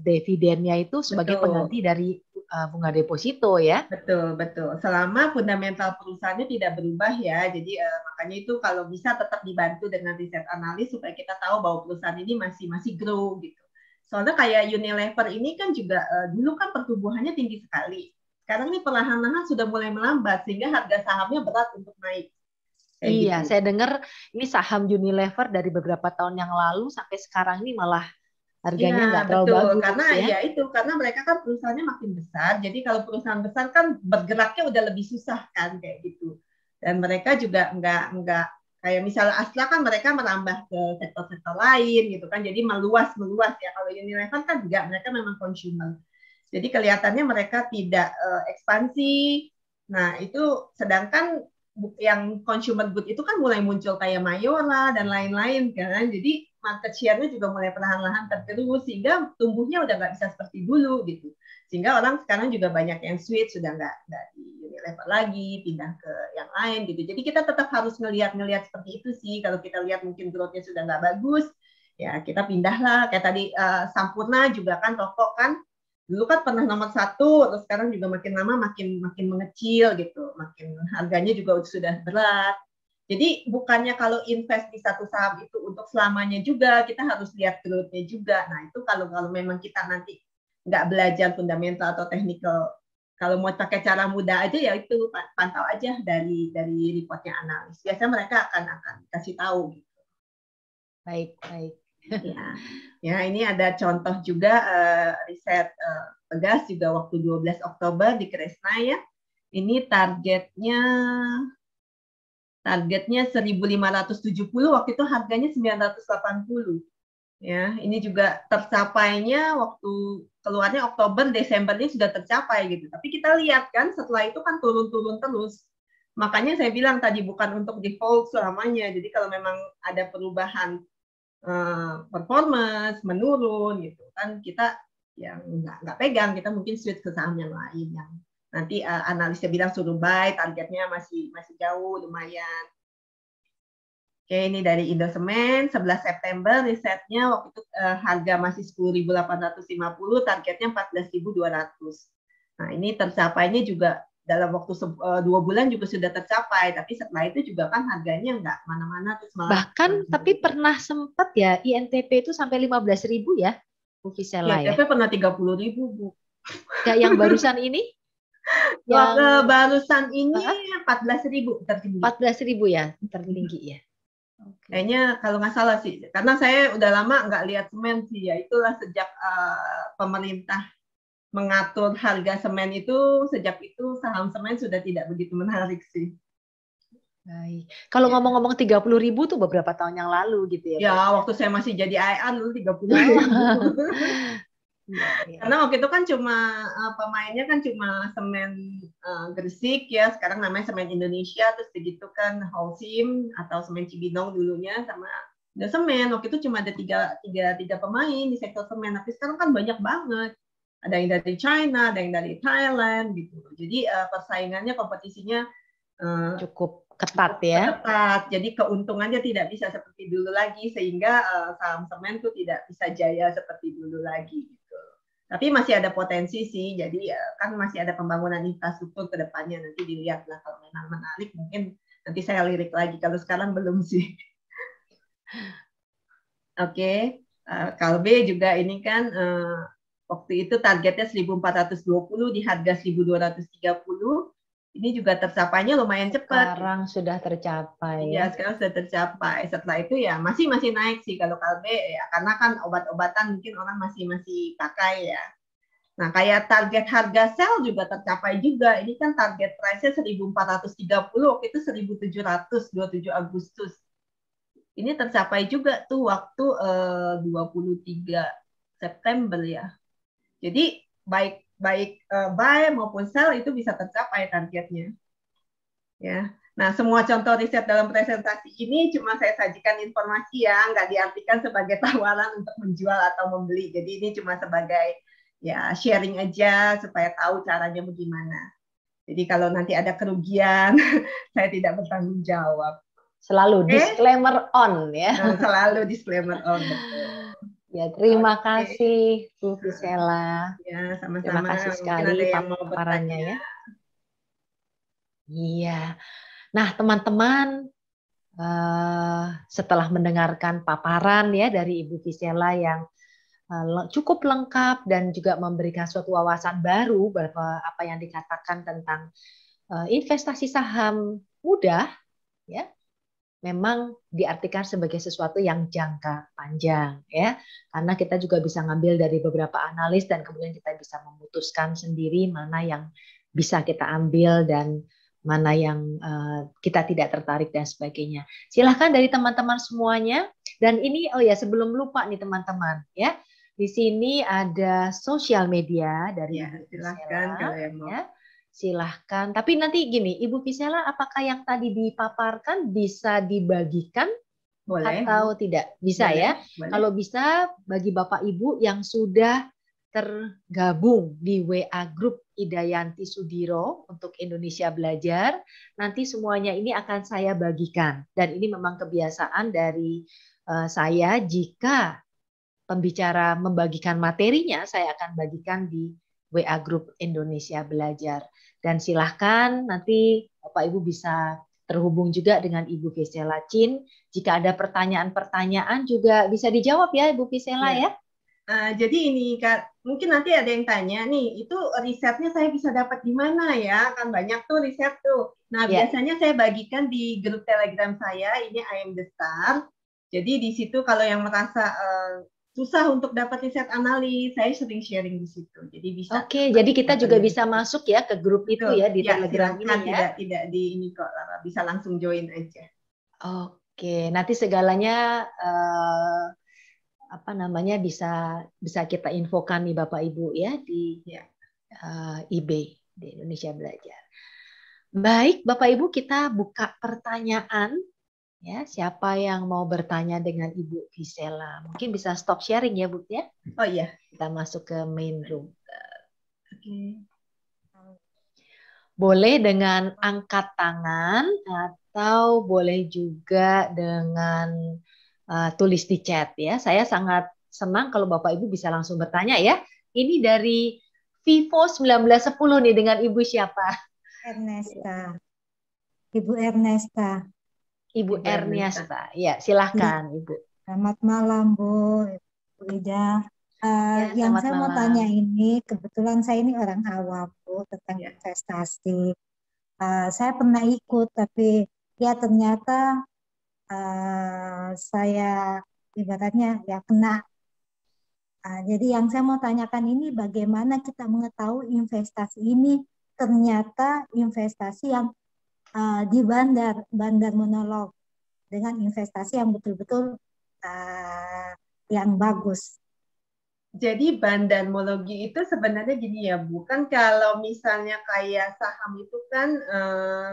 dividennya itu sebagai pengganti dari bunga deposito ya. Betul. Selama fundamental perusahaannya tidak berubah ya. Jadi makanya itu kalau bisa tetap dibantu dengan riset analis supaya kita tahu bahwa perusahaan ini masih grow gitu. Soalnya kayak Unilever ini kan juga dulu kan pertumbuhannya tinggi sekali. Sekarang ini perlahan-lahan sudah mulai melambat sehingga harga sahamnya berat untuk naik. Iya, gitu. Saya dengar ini saham Unilever dari beberapa tahun yang lalu sampai sekarang ini malah harganya nggak terlalu bagus. Karena mereka kan perusahaannya makin besar. Jadi kalau perusahaan besar kan bergeraknya udah lebih susah kan kayak gitu. Dan mereka juga nggak kayak misalnya Astra kan mereka merambah ke sektor-sektor lain gitu kan. Jadi meluas ya. Kalau Unilever kan juga mereka memang consumer. Jadi kelihatannya mereka tidak ekspansi. Nah, itu sedangkan yang consumer good itu kan mulai muncul kayak Mayora dan lain-lain kan. Jadi market share-nya juga mulai perlahan-lahan tergerus sehingga tumbuhnya udah nggak bisa seperti dulu gitu. Sehingga orang sekarang juga banyak yang switch, sudah nggak di Unilever lagi, pindah ke yang lain gitu. Jadi kita tetap harus ngelihat seperti itu sih. Kalau kita lihat mungkin growth-nya sudah nggak bagus, ya kita pindahlah. Kayak tadi Sampurna juga kan rokok kan dulu kan pernah nomor 1, terus sekarang juga makin lama makin mengecil gitu, makin harganya juga sudah berat. Jadi bukannya kalau invest di satu saham itu untuk selamanya juga, kita harus lihat growth-nya juga. Nah itu kalau memang kita nanti nggak belajar fundamental atau technical, kalau mau pakai cara mudah aja ya itu pantau aja dari reportnya analis. Biasanya mereka akan kasih tahu. Gitu. Baik. Ya, ini ada contoh juga riset Pegas juga waktu 12 Oktober di Kresna ya. Ini targetnya 1.570, waktu itu harganya 980. Ya, ini juga tercapainya waktu keluarnya Oktober, Desember ini sudah tercapai gitu. Tapi kita lihat kan setelah itu kan turun terus. Makanya saya bilang tadi bukan untuk di hold selamanya. Jadi kalau memang ada perubahan performance menurun gitu kan, kita yang nggak pegang, kita mungkin switch ke saham yang lain yang nanti analisnya bilang suruh buy, targetnya masih jauh lumayan. Oke, ini dari Indosemen 11 September risetnya waktu itu harga masih 10.850, targetnya 14.200. Nah ini tercapainya juga dalam waktu 2 bulan juga sudah tercapai, tapi setelah itu juga kan harganya nggak mana-mana terus malah bahkan tapi pernah sempat ya INTP itu sampai 15.000 ya Bu Visela ya. INTP pernah 30.000 Bu. Ya yang barusan ini? Yang barusan ini 14.000 tertinggi. 14.000 ya tertinggi ya. Okay. Kayaknya kalau nggak salah sih, karena saya udah lama nggak lihat semen sih ya, itulah sejak pemerintah mengatur harga semen itu, sejak itu saham semen sudah tidak begitu menarik sih. Baik. Kalau ngomong-ngomong 30.000 tuh beberapa tahun yang lalu gitu ya? Ya, waktu saya masih jadi IR dulu 30.000. Karena waktu itu kan cuma pemainnya kan cuma semen Gresik ya, sekarang namanya Semen Indonesia, terus begitu kan Holcim atau Semen Cibinong dulunya sama Semen. Waktu itu cuma ada tiga pemain di sektor semen, tapi sekarang kan banyak banget. Ada yang dari China, ada yang dari Thailand gitu. Jadi persaingannya, kompetisinya cukup ketat ya. Ketat. Jadi keuntungannya tidak bisa seperti dulu lagi, sehingga saham semen tuh tidak bisa jaya seperti dulu lagi gitu. Tapi masih ada potensi sih. Jadi kan masih ada pembangunan infrastruktur ke depannya, nanti dilihatlah kalau memang menarik mungkin nanti saya lirik lagi. Kalau sekarang belum sih. Oke. Kalbe juga ini kan waktu itu targetnya 1.420 di harga 1.230. Ini juga tercapainya lumayan cepat. Sekarang sudah tercapai. Ya, sekarang sudah tercapai. Setelah itu ya masih naik sih kalau Kalbe ya, karena kan obat-obatan mungkin orang masih pakai ya. Nah, kayak target harga sell juga tercapai juga. Ini kan target price-nya 1.430, waktu itu 1.700 27 Agustus. Ini tercapai juga tuh waktu 23 September ya. Jadi baik buy maupun sell itu bisa tercapai targetnya. Ya. Nah, semua contoh riset dalam presentasi ini cuma saya sajikan informasi ya, nggak diartikan sebagai tawaran untuk menjual atau membeli. Jadi ini cuma sebagai ya sharing aja supaya tahu caranya bagaimana. Jadi kalau nanti ada kerugian, saya tidak bertanggung jawab. Selalu disclaimer on ya. Selalu disclaimer on. Ya, terima kasih Bu Visela. Ya, sama-sama. Terima kasih sekali paparannya ya. Iya. Nah, teman-teman, setelah mendengarkan paparan ya dari Ibu Visela yang cukup lengkap dan juga memberikan suatu wawasan baru bahwa apa yang dikatakan tentang investasi saham mudah, ya, memang diartikan sebagai sesuatu yang jangka panjang ya, karena kita juga bisa ngambil dari beberapa analis dan kemudian kita bisa memutuskan sendiri mana yang bisa kita ambil dan mana yang kita tidak tertarik dan sebagainya. Silahkan dari teman-teman semuanya. Dan ini sebelum lupa nih teman-teman ya, Di sini ada sosial media dari Ya, Ibu silahkan Visela, kalau yang mau. ya. Silahkan. Tapi nanti gini, Ibu Visela, apakah yang tadi dipaparkan bisa dibagikan Boleh, atau tidak? Bisa boleh, ya. boleh. Kalau bisa, bagi Bapak Ibu yang sudah tergabung di WA Group Idayanti Sudiro untuk Indonesia Belajar, nanti semuanya ini akan saya bagikan. Dan ini memang kebiasaan dari saya, jika pembicara membagikan materinya, saya akan bagikan di WA Group Indonesia Belajar. Dan silahkan nanti Bapak Ibu bisa terhubung juga dengan Ibu Visela Chin. Jika ada pertanyaan-pertanyaan juga bisa dijawab ya Ibu Visela ya. Jadi ini Kak, mungkin nanti ada yang tanya nih, itu risetnya saya bisa dapat di mana ya? Kan banyak tuh riset tuh. Nah, biasanya saya bagikan di grup Telegram saya, ini I Am The Star. Jadi di situ kalau yang merasa susah untuk dapat riset analis, saya sering sharing di situ. Jadi bisa. Oke, jadi kita juga bisa masuk ya ke grup itu ya di Telegram ini ya. Tidak di ini kok, bisa langsung join aja. Oke, nanti segalanya bisa kita infokan nih Bapak Ibu ya di IB di Indonesia Belajar. Baik, Bapak Ibu, kita buka pertanyaan. Ya, siapa yang mau bertanya dengan Ibu Visela? Mungkin bisa stop sharing ya, Bu ya. Oh iya. Kita masuk ke main room. Oke. Boleh dengan angkat tangan atau boleh juga dengan tulis di chat ya. Saya sangat senang kalau Bapak Ibu bisa langsung bertanya ya. Ini dari Vivo 1910 nih, dengan Ibu siapa? Ernesta. Ibu Ernesta. Ibu Ernesta. Ya, silahkan Ibu. Selamat malam Bu Ida. Yang saya mau tanya ini, kebetulan saya ini orang awam Bu tentang investasi. Saya pernah ikut, tapi ya ternyata saya ibaratnya ya kena. Jadi yang saya mau tanyakan ini, bagaimana kita mengetahui investasi ini ternyata investasi yang di bandar monolog dengan investasi yang betul-betul yang bagus. Jadi bandarmologi itu sebenarnya gini ya, bukan kalau misalnya kayak saham itu kan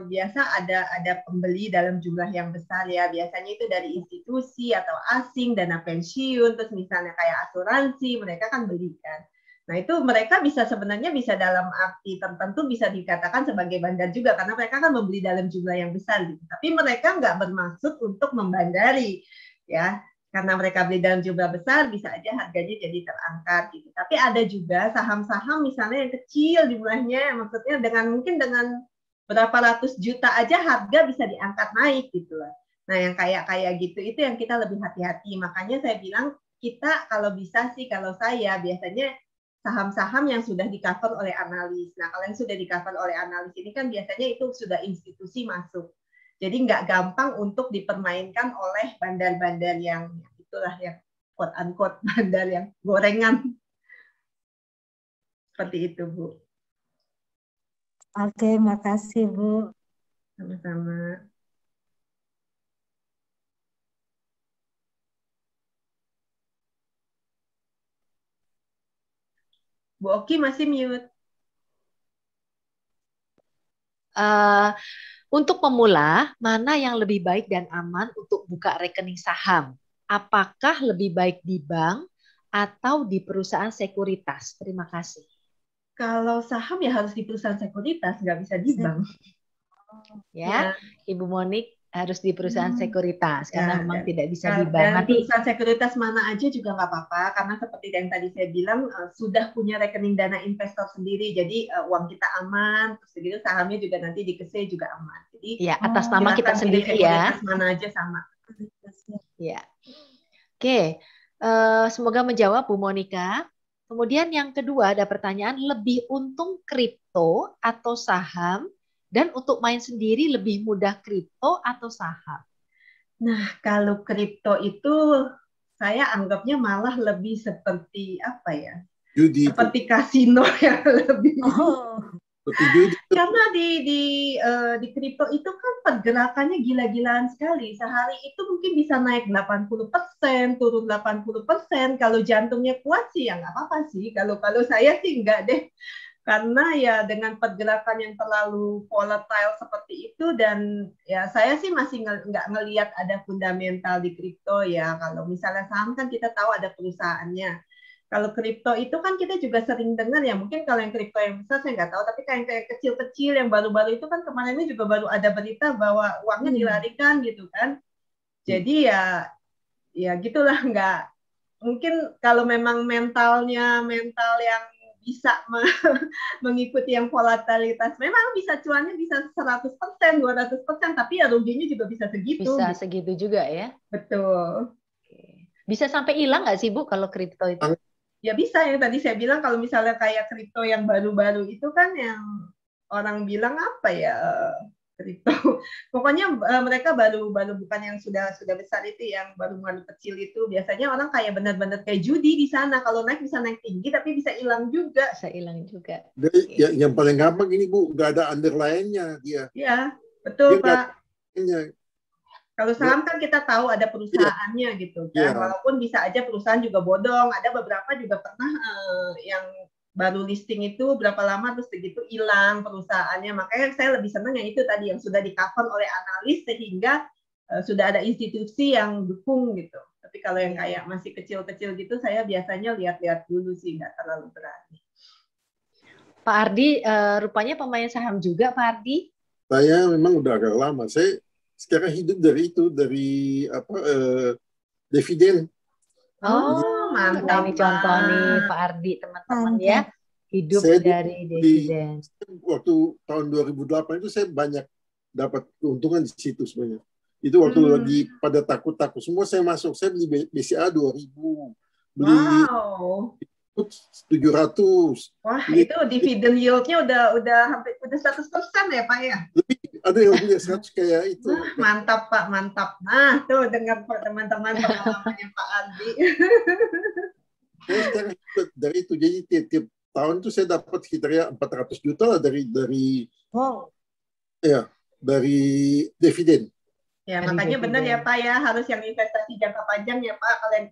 biasa ada pembeli dalam jumlah yang besar ya, biasanya itu dari institusi atau asing, dana pensiun, terus misalnya kayak asuransi, mereka kan beli kan. Nah itu mereka sebenarnya bisa dalam arti tertentu bisa dikatakan sebagai bandar juga, karena mereka kan membeli dalam jumlah yang besar gitu. Tapi mereka nggak bermaksud untuk membandari ya. Karena mereka beli dalam jumlah besar, bisa aja harganya jadi terangkat gitu. Tapi ada juga saham-saham misalnya yang kecil jumlahnya, maksudnya mungkin dengan berapa ratus juta aja harga bisa diangkat naik gitu lah. Nah yang kayak gitu itu yang kita lebih hati-hati. Makanya saya bilang kita kalau bisa sih, kalau saya biasanya saham-saham yang sudah di-cover oleh analis. Nah kalau yang sudah di-cover oleh analis ini kan biasanya itu sudah institusi masuk. Jadi nggak gampang untuk dipermainkan oleh bandar-bandar yang itulah yang quote unquote bandar yang gorengan. Seperti itu, Bu. Oke, makasih Bu. Sama-sama. Bu Oki masih mute. Untuk pemula, mana yang lebih baik dan aman untuk buka rekening saham? Apakah lebih baik di bank atau di perusahaan sekuritas? Terima kasih. Kalau saham ya harus di perusahaan sekuritas, nggak bisa di bank. Ya, Ibu Monik harus di perusahaan sekuritas karena memang tidak bisa di bank. Dan perusahaan sekuritas mana aja juga nggak apa-apa, karena seperti yang tadi saya bilang sudah punya rekening dana investor sendiri, jadi uang kita aman, terus begitu sahamnya juga nanti di KSE juga aman. Jadi ya, atas nama kita sendiri ya. Mana aja sama. Ya, oke. Semoga menjawab Bu Monika. Kemudian yang kedua ada pertanyaan, lebih untung kripto atau saham? Dan untuk main sendiri lebih mudah kripto atau saham? Nah, kalau kripto itu saya anggapnya malah lebih seperti apa ya? Judi. Seperti kasino yang lebih Setuju. Karena di kripto itu kan pergerakannya gila-gilaan sekali. Sehari itu mungkin bisa naik 80%, turun 80%. Kalau jantungnya kuat sih ya nggak apa-apa sih. Kalau saya sih nggak deh. Karena ya dengan pergerakan yang terlalu volatile seperti itu, dan ya saya sih masih nggak ngelihat ada fundamental di kripto ya. Kalau misalnya saham kan kita tahu ada perusahaannya. Kalau kripto itu kan kita juga sering dengar ya, mungkin kalau yang kripto yang besar saya nggak tahu, tapi kayak kecil-kecil yang baru-baru itu kan kemarin ini juga baru ada berita bahwa uangnya dilarikan gitu kan. Jadi ya gitulah, nggak mungkin kalau memang mental yang bisa mengikuti yang volatilitas, memang bisa cuannya bisa 100%, 200%, tapi ya ruginya juga bisa segitu. Bisa segitu juga ya. Betul. Bisa sampai hilang nggak sih Bu kalau kripto itu? Ya bisa, yang tadi saya bilang kalau misalnya kayak kripto yang baru-baru itu kan yang orang bilang apa ya, kripto. Pokoknya mereka baru bukan yang sudah besar itu, yang baru kecil itu. Biasanya orang kayak benar-benar kayak judi di sana. Kalau naik bisa naik tinggi tapi bisa hilang juga. Bisa hilang juga. Yang paling gampang ini Bu, nggak ada underline-nya dia. Iya, betul Pak. Kalau saham Ya. kan kita tahu ada perusahaannya gitu kan, walaupun bisa aja perusahaan juga bodong. Ada beberapa juga pernah yang baru listing itu berapa lama terus begitu hilang perusahaannya. Makanya saya lebih senang yang itu tadi, yang sudah di-cover oleh analis sehingga sudah ada institusi yang dukung gitu. Tapi kalau yang kayak masih kecil-kecil gitu, saya biasanya lihat-lihat dulu sih, nggak terlalu berani. Pak Ardi, rupanya pemain saham juga Pak Ardi? Saya memang udah agak lama. Saya sekarang hidup dari dividen. Oh, mantap. Nah, ini contoh nih Pak Ardi, teman-teman ya, hidup dari dividen. Waktu tahun 2008 itu saya banyak dapat keuntungan di situ sebenarnya. Itu waktu lagi pada takut-takut semua saya masuk. Saya beli BCA 2000, beli 700. Wah, itu dividen yield-nya udah hampir 100% ya Pak ya? Lebih, ada yang punya 100 kayak itu. Mantap Pak, mantap. Nah, tuh dengar teman-teman pengalamannya Pak Ardi. Saya sekarang dari itu, jadi tiap tahun itu saya dapat sekitar 400 juta lah dari dividen. Ya, makanya benar ya Pak ya, harus yang investasi jangka panjang ya Pak. Kalau yang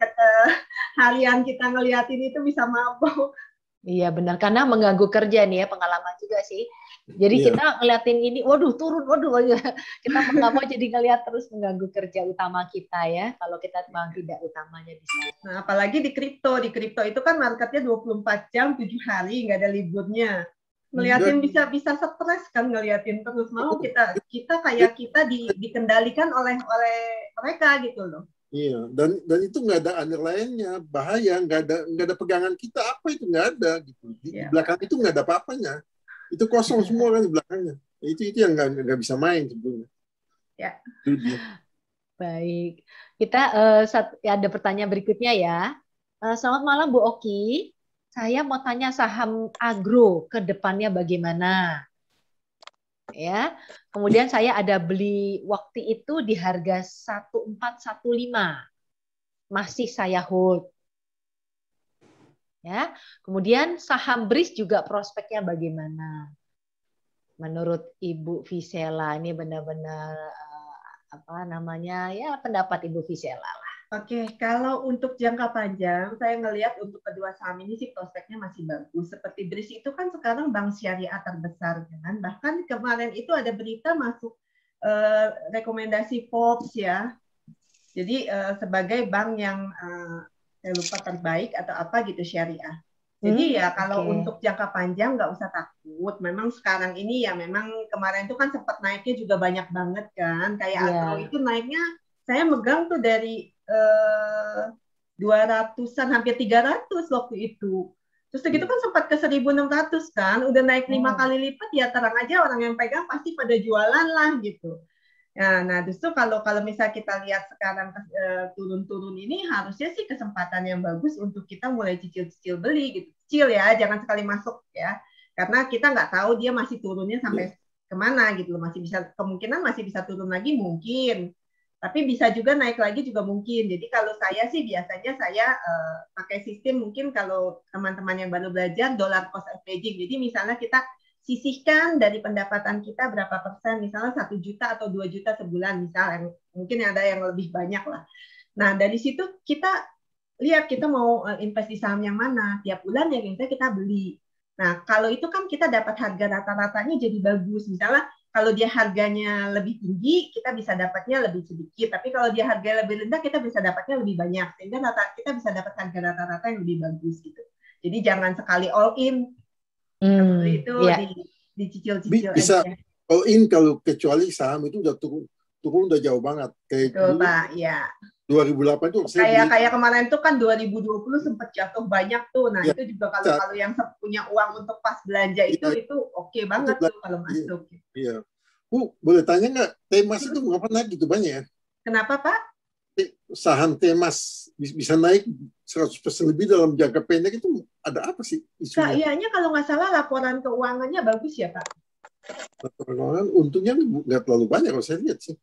harian kita ngeliatin itu bisa mabuk. Iya benar, karena mengganggu kerja nih ya, pengalaman juga sih. Jadi kita ngeliatin ini, waduh turun, kita nggak mau jadi ngeliat terus, mengganggu kerja utama kita ya. Kalau kita memang tidak utamanya di sana. Nah, apalagi di kripto itu kan marketnya 24 jam, 7 hari, nggak ada liburnya. Ngeliatin bisa stres kan ngeliatin terus. Mau kita kayak kita dikendalikan oleh mereka gitu loh. Iya, dan itu nggak ada underline-nya, bahaya, nggak ada pegangan kita, apa itu nggak ada gitu. Di belakang itu nggak ada apa-apanya, itu kosong semua kan di belakangnya. Itu yang nggak bisa main sebetulnya. Ya. Baik, kita ada pertanyaan berikutnya ya. Selamat malam Bu Oki, saya mau tanya saham agro ke depannya bagaimana? Ya, kemudian saya ada beli waktu itu di harga 1415, masih saya hold. Ya, kemudian saham BRIS juga prospeknya bagaimana? Menurut Ibu Visela ini benar-benar ya pendapat Ibu Visela lah. Oke, kalau untuk jangka panjang, saya ngelihat untuk kedua saham ini sih prospeknya masih bagus. Seperti BRIS itu kan sekarang bank syariah terbesar, kan? Bahkan kemarin itu ada berita masuk rekomendasi Forbes ya. Jadi sebagai bank yang saya lupa terbaik atau apa gitu syariah. Jadi ya kalau untuk jangka panjang nggak usah takut. Memang sekarang ini ya memang kemarin itu kan sempat naiknya juga banyak banget kan. Kayak agro itu naiknya saya megang tuh dari 200-an hampir 300 waktu itu. Terus segitu kan sempat ke 1.600 kan, udah naik 5 kali lipat, ya terang aja orang yang pegang pasti pada jualan lah gitu. Nah justru kalau misal kita lihat sekarang turun-turun ini, harusnya sih kesempatan yang bagus untuk kita mulai cicil-cicil beli gitu. Kecil ya, jangan sekali masuk ya. Karena kita nggak tahu dia masih turunnya sampai kemana gitu loh. Kemungkinan masih bisa turun lagi mungkin. Tapi bisa juga naik lagi juga mungkin. Jadi kalau saya sih biasanya saya pakai sistem, mungkin kalau teman-teman yang baru belajar, dollar cost averaging. Jadi misalnya kita sisihkan dari pendapatan kita berapa persen, misalnya 1 juta atau 2 juta sebulan, misalnya mungkin ada yang lebih banyak lah. Nah, dari situ kita lihat kita mau invest di saham yang mana, tiap bulan ya kita beli. Nah, kalau itu kan kita dapat harga rata-ratanya jadi bagus. Misalnya kalau dia harganya lebih tinggi, kita bisa dapatnya lebih sedikit. Tapi kalau dia harga lebih rendah, kita bisa dapatnya lebih banyak. Sehingga kita bisa dapat harga rata-rata yang lebih bagus gitu. Jadi jangan sekali all in. Itu dicicil-cicil bisa aja. All in kalau kecuali saham itu udah turun udah jauh banget. Kayak betul, Pak. Ya. 2008 tuh kayak kemarin tuh kan 2020 sempat jatuh banyak tuh. Nah, itu juga kalau yang punya uang untuk pas belanja itu oke banget tuh kalau masuk. Iya. Boleh tanya nggak, Temas itu kenapa naik gitu banyak ya? Kenapa, Pak? Saham Temas bisa naik 100% lebih dalam jangka pendek, itu ada apa sih isunya? Kayaknya kalau nggak salah laporan keuangannya bagus ya, Pak. Laporan keuangan untungnya nggak terlalu banyak kalau saya lihat sih.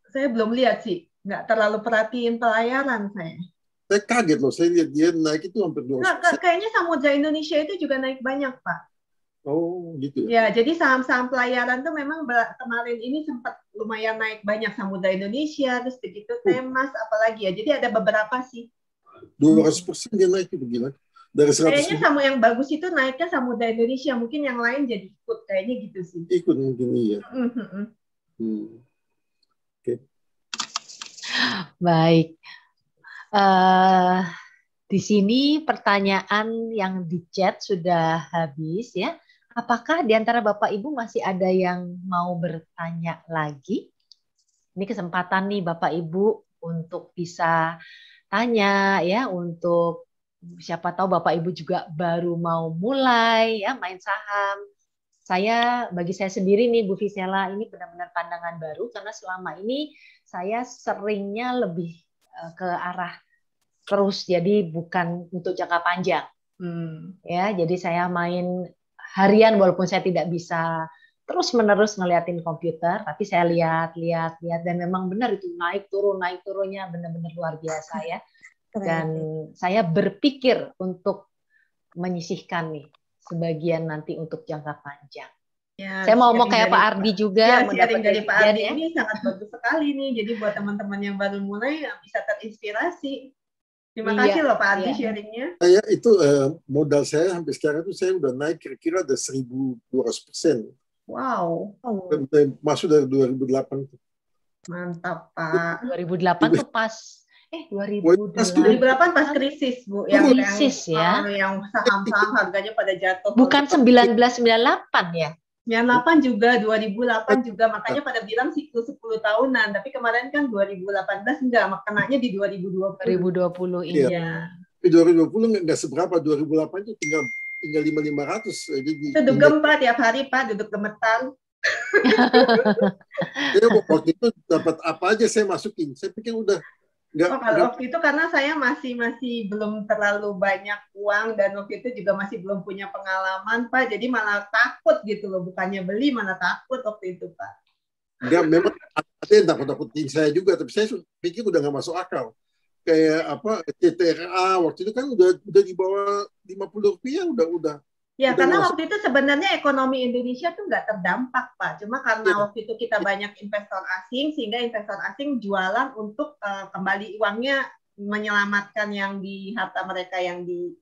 Saya belum lihat sih. Nggak terlalu perhatiin pelayaran saya. Saya kaget loh, saya lihat dia naik itu hampir 2%. Nah, kayaknya Samudra Indonesia itu juga naik banyak, Pak. Oh, gitu ya. Ya, jadi saham-saham pelayaran tuh memang kemarin ini sempat lumayan naik banyak. Samudra Indonesia, terus begitu Temas, apalagi ya. Jadi ada beberapa sih. 200% dia naik itu gila. Dari 100. Kayaknya sama yang bagus itu naiknya Samudra Indonesia. Mungkin yang lain jadi ikut, kayaknya gitu sih. Ikut mungkin, iya. Oke. Baik. Di sini pertanyaan yang di chat sudah habis ya. Apakah di antara Bapak Ibu masih ada yang mau bertanya lagi? Ini kesempatan nih Bapak Ibu untuk bisa tanya ya, untuk siapa tahu Bapak Ibu juga baru mau mulai ya main saham. Bagi saya sendiri nih Bu Visela, ini benar-benar pandangan baru karena selama ini saya seringnya lebih ke arah terus, jadi bukan untuk jangka panjang. Ya, jadi saya main harian walaupun saya tidak bisa terus-menerus ngeliatin komputer, tapi saya lihat dan memang benar itu naik turunnya benar-benar luar biasa ya. Dan saya berpikir untuk menyisihkan nih sebagian nanti untuk jangka panjang. Ya, saya mau kayak Pak Ardi juga. Sharing dari Pak Ardi ini sangat bagus sekali nih. Jadi buat teman-teman yang baru mulai bisa terinspirasi. Terima kasih loh Pak Ardi sharingnya. Saya itu modal saya sampai sekarang itu saya udah naik kira-kira ada 1.200%. Wow. Masuk dari 2008. Mantap Pak. 2008 tuh pas 2008 pas krisis Bu, krisis ya. Yang saham-saham harganya pada jatuh. Bukan 1998 ya? 98 juga, 2008 juga, makanya pada bilang siklus 10 tahunan, tapi kemarin kan 2018 enggak, makanya di 2020. 2020 ini. Iya. Di 2020 enggak seberapa, 2008 itu tinggal 5.500. Itu dugem Pak, tiap hari Pak duduk gemetar. Saya waktu itu dapat apa aja saya masukin, saya pikir udah. Kalau waktu itu karena saya masih belum terlalu banyak uang dan waktu itu juga masih belum punya pengalaman Pak, jadi malah takut gitu loh, bukannya beli malah takut waktu itu Pak. Enggak, memang ada yang takut-takutin saya juga, tapi saya pikir udah nggak masuk akal. Kayak apa CTRA waktu itu kan udah di bawah Rp50 udah. Ya, karena waktu itu sebenarnya ekonomi Indonesia tuh nggak terdampak, Pak. Cuma karena waktu itu kita banyak investor asing, sehingga investor asing jualan untuk kembali uangnya menyelamatkan yang di harta mereka yang di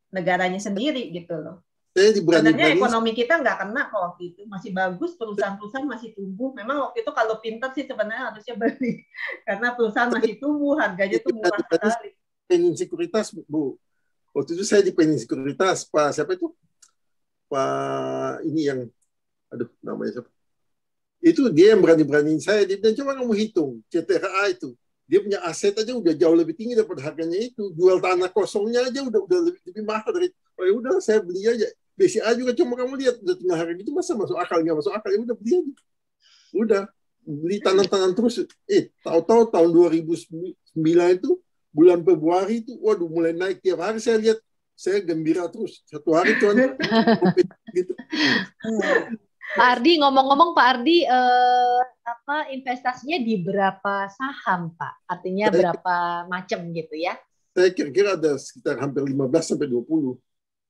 negaranya sendiri gitu loh. Sebenarnya ekonomi kita nggak kena kok waktu itu. Masih bagus, perusahaan-perusahaan masih tumbuh. Memang waktu itu kalau pintar sih sebenarnya harusnya beli. Karena perusahaan masih tumbuh, harganya tuh murah sekali. Penin Sekuritas, Bu. Waktu itu saya di Penin Sekuritas, Pak siapa itu? Pak ini yang namanya siapa? Itu dia yang berani-beraniin saya. Dia bilang coba kamu hitung CTRA itu. Dia punya aset aja udah jauh lebih tinggi daripada harganya itu. Jual tanah kosongnya aja udah lebih mahal dari. Oh ya udah saya beli aja. BCA juga cuma kamu lihat udah tinggal harga gitu masa masuk akal nggak masuk akal ya udah beli aja. Udah beli tanam terus. Tahu-tahu tahun 2009 itu bulan Februari itu waduh mulai naik tiap hari saya lihat. Saya gembira terus satu hari tuan gitu. Pak Ardi, ngomong-ngomong Pak Ardi, investasinya di berapa saham Pak? Artinya berapa macam gitu ya? Saya kira-kira ada sekitar hampir 15 sampai 20.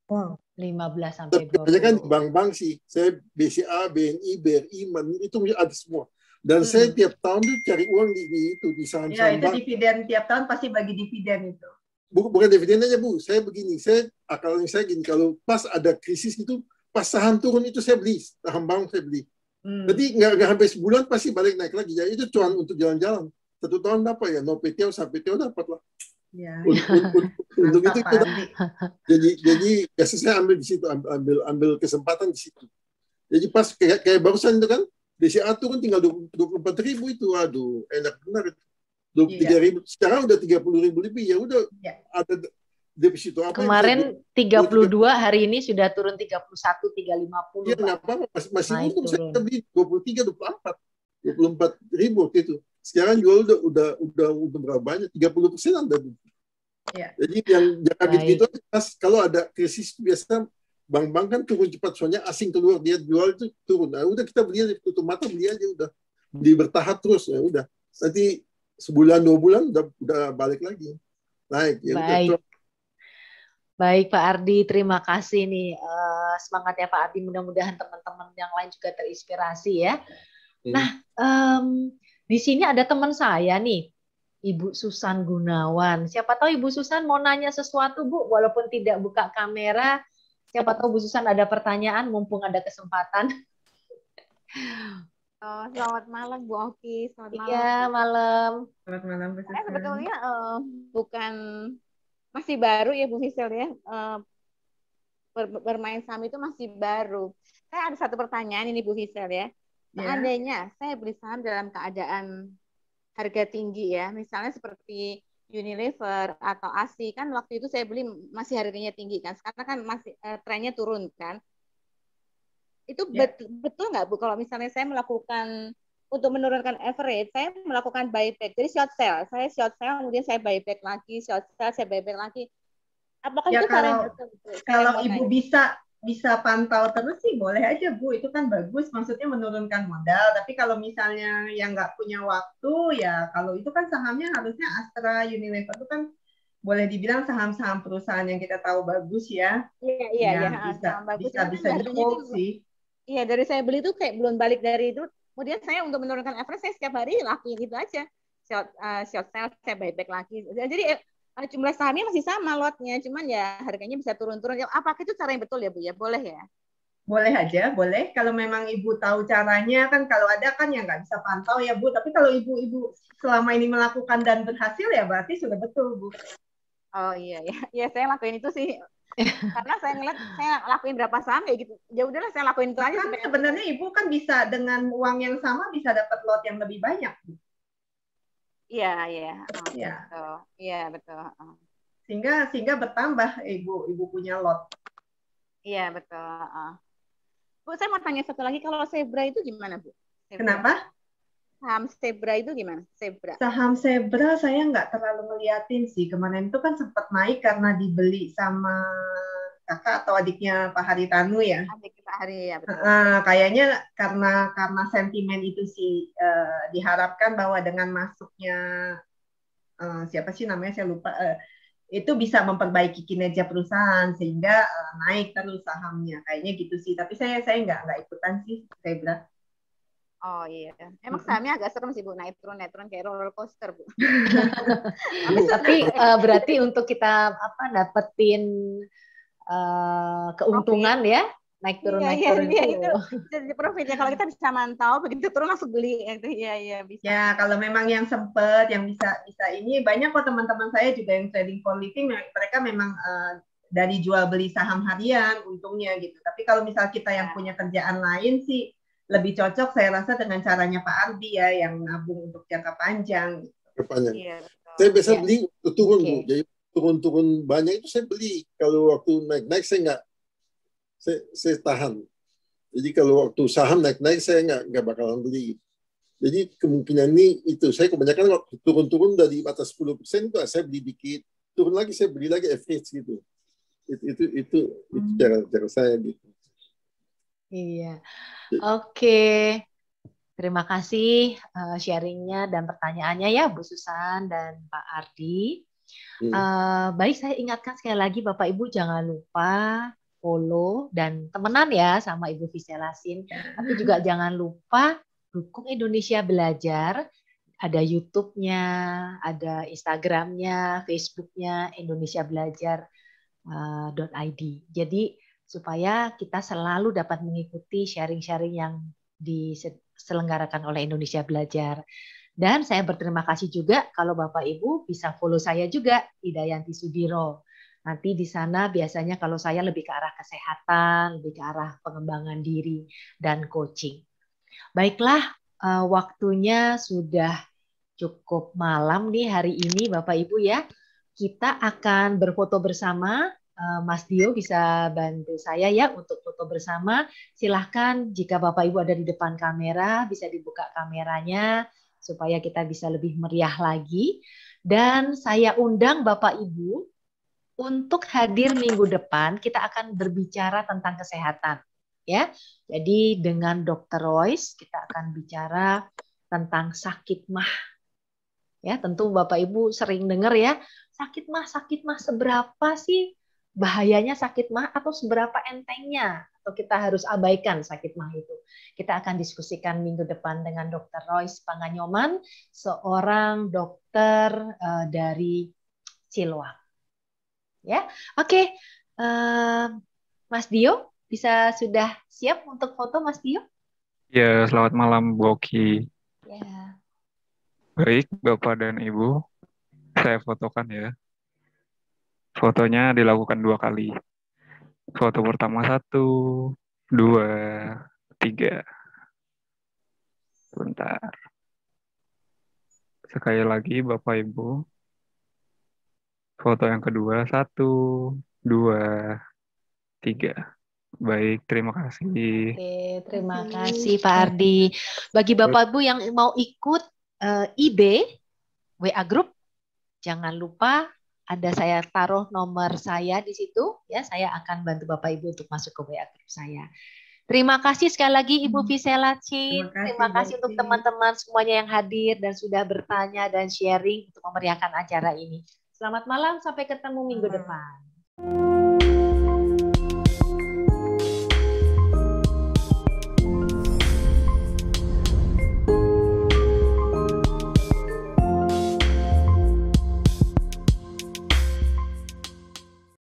Wow. 15 sampai Kebanyakan di 20. bank-bank sih. Saya BCA, BNI, BRI, Mandiri itu ada semua. Dan saya Hmm. tiap tahun tuh cari uang di Ya, saham-saham itu bank. dividen tiap tahun pasti bagi dividen itu. Bukan dividen aja, Bu. Saya begini, akalnya saya gini, kalau pas ada krisis itu, pas saham turun itu saya beli, saham bank saya beli. Jadi nggak sampai sebulan pasti balik naik lagi. Jadi itu cuan untuk jalan-jalan. 1 tahun dapat ya, no PTO sampai PTO dapat lah. Ya. Untuk Mantap, itu Pak Andi. jadi biasa saya ambil di situ, ambil kesempatan di situ. Jadi pas kayak barusan itu kan, BCA turun tinggal 24.000 itu, aduh enak benar itu. 23.000, sekarang udah 30.000 lebih, ya udah ada deposito apa? Kemarin 32, hari ini sudah turun 31, 350. Iya, nggak apa-apa, masih untung. Saya beli 23, 24.000 waktu itu. Sekarang jual udah berapa banyak? 30% ada. Ya. Jadi yang jangan gitu-gitu, kalau ada krisis biasa bank-bank kan turun cepat, soalnya asing keluar, dia jual itu turun. Nah, udah kita beli aja, tutup mata beli aja, udah di bertahap terus, ya udah. Nanti sebulan 2 bulan udah balik lagi naik. Ya baik. udah. Baik Pak Ardi, terima kasih nih, semangat ya Pak Ardi, mudah-mudahan teman-teman yang lain juga terinspirasi ya. Nah, di sini ada teman saya nih, Ibu Susan Gunawan. Siapa tahu Ibu Susan mau nanya sesuatu, Bu, walaupun tidak buka kamera. Siapa tahu Bu Susan ada pertanyaan, mumpung ada kesempatan. Selamat malam Bu Oki. Selamat malam. Iya, malam. Selamat malam Bu Susan. Sebetulnya bukan masih baru ya Bu Sisil ya. Bermain saham itu masih baru. Saya ada satu pertanyaan ini Bu Sisil ya. Seandainya saya beli saham dalam keadaan harga tinggi ya, misalnya seperti Unilever atau ASI, kan waktu itu saya beli masih harganya tinggi kan, sekarang kan masih trennya turun kan. Itu betul nggak Bu, kalau misalnya saya melakukan untuk menurunkan average, saya melakukan buyback, jadi short sell, kemudian saya buyback lagi, short sell, saya buyback lagi. Apakah ya, itu cara yang betul? Kalau Ibu bisa pantau terus sih boleh aja Bu, itu kan bagus, maksudnya menurunkan modal. Tapi kalau misalnya yang nggak punya waktu, ya kalau itu kan sahamnya harusnya Astra, Unilever itu kan boleh dibilang saham-saham perusahaan yang kita tahu bagus ya. Iya. Bisa di-hold sih. Iya, dari saya beli itu kayak belum balik dari itu. Kemudian saya untuk menurunkan average, saya setiap hari lakuin itu aja. Short sell, saya buyback lagi. Jadi jumlah sahamnya masih sama lotnya, cuman ya harganya bisa turun-turun. Apakah itu cara yang betul ya Bu ya? Boleh ya? Boleh aja, boleh. Kalau memang Ibu tahu caranya, kan kalau ada kan yang nggak bisa pantau ya Bu. Tapi kalau Ibu selama ini melakukan dan berhasil ya berarti sudah betul Bu. Oh iya ya, ya saya lakuin itu sih. Karena saya ngeliat saya lakuin berapa saham kayak gitu. Ya udahlah saya lakuin itu aja. Sebenarnya Ibu kan bisa dengan uang yang sama bisa dapat lot yang lebih banyak. Iya. Iya, betul. Sehingga bertambah Ibu punya lot. Iya, betul. Bu, saya mau tanya satu lagi, kalau Zebra itu gimana, Bu? Kenapa? Saham Zebra itu gimana? Saham Zebra saya nggak terlalu ngeliatin sih. Kemarin itu kan sempat naik karena dibeli sama kakak atau adiknya Pak Haritanu ya. Adik Pak Hari ya, betul. Kayaknya karena sentimen itu sih diharapkan bahwa dengan masuknya siapa sih namanya saya lupa, itu bisa memperbaiki kinerja perusahaan sehingga naik terus sahamnya. Kayaknya gitu sih. Tapi saya nggak ikutan sih Zebra. Oh iya, emang sahamnya agak serem sih Bu, naik turun kayak roller coaster Bu. Tapi berarti untuk kita dapetin keuntungan ya, naik turun itu. Jadi profitnya kalau kita bisa mantau, begitu turun langsung beli itu ya bisa. Ya kalau memang yang sempet, yang bisa ini banyak kok teman-teman saya juga yang trading for living, mereka memang dari jual beli saham harian untungnya gitu. Tapi kalau misal kita yang punya kerjaan lain sih lebih cocok saya rasa dengan caranya Pak Ardi ya, yang nabung untuk jangka panjang. Iya, saya biasa beli turun Bu, jadi turun banyak itu saya beli. Kalau waktu naik saya nggak, saya tahan. Jadi kalau waktu saham naik saya nggak bakalan beli. Jadi kemungkinan ini itu saya kebanyakan waktu turun dari atas 10% itu saya beli dikit, turun lagi saya beli lagi average gitu. Itu cara saya gitu. Iya, oke. Terima kasih sharingnya dan pertanyaannya ya Bu Susan dan Pak Ardi. Baik, saya ingatkan sekali lagi Bapak Ibu jangan lupa follow dan temenan ya sama Ibu Fiselasin. Tapi juga jangan lupa dukung Indonesia Belajar. Ada YouTube-nya, ada Instagram-nya, Facebook-nya Indonesia Belajar.id. Jadi supaya kita selalu dapat mengikuti sharing-sharing yang diselenggarakan oleh Indonesia Belajar. Dan saya berterima kasih juga kalau Bapak Ibu bisa follow saya juga, Idayanti Sudiro. Nanti di sana biasanya kalau saya lebih ke arah kesehatan, lebih ke arah pengembangan diri dan coaching. Baiklah, waktunya sudah cukup malam nih hari ini Bapak Ibu ya. Kita akan berfoto bersama. Mas Dio bisa bantu saya ya untuk foto bersama. Silahkan jika Bapak Ibu ada di depan kamera, bisa dibuka kameranya supaya kita bisa lebih meriah lagi. Dan saya undang Bapak Ibu untuk hadir minggu depan, kita akan berbicara tentang kesehatan. Ya, jadi dengan Dr. Royce kita akan bicara tentang sakit mah. Ya, tentu Bapak Ibu sering dengar ya, sakit mah seberapa sih bahayanya sakit mah atau seberapa entengnya atau kita harus abaikan sakit mah itu. Kita akan diskusikan minggu depan dengan Dr. Royce Panganyoman, seorang dokter dari Siloam. Ya, oke. Mas Dio, sudah siap untuk foto Mas Dio? Ya, selamat malam Bu Oki. Ya. Baik, Bapak dan Ibu, saya fotokan ya. Fotonya dilakukan 2 kali. Foto pertama 1, 2, 3. Bentar. Sekali lagi Bapak Ibu. Foto yang kedua 1, 2, 3. Baik, terima kasih. Oke, terima kasih Pak Ardi. Bagi Bapak Ibu yang mau ikut IB WA Group, jangan lupa ada saya taruh nomor saya di situ ya, saya akan bantu Bapak Ibu untuk masuk ke WA Group saya. Terima kasih sekali lagi Ibu Fiselasin. Terima kasih untuk teman-teman semuanya yang hadir dan sudah bertanya dan sharing untuk memeriahkan acara ini. Selamat malam, sampai ketemu minggu depan.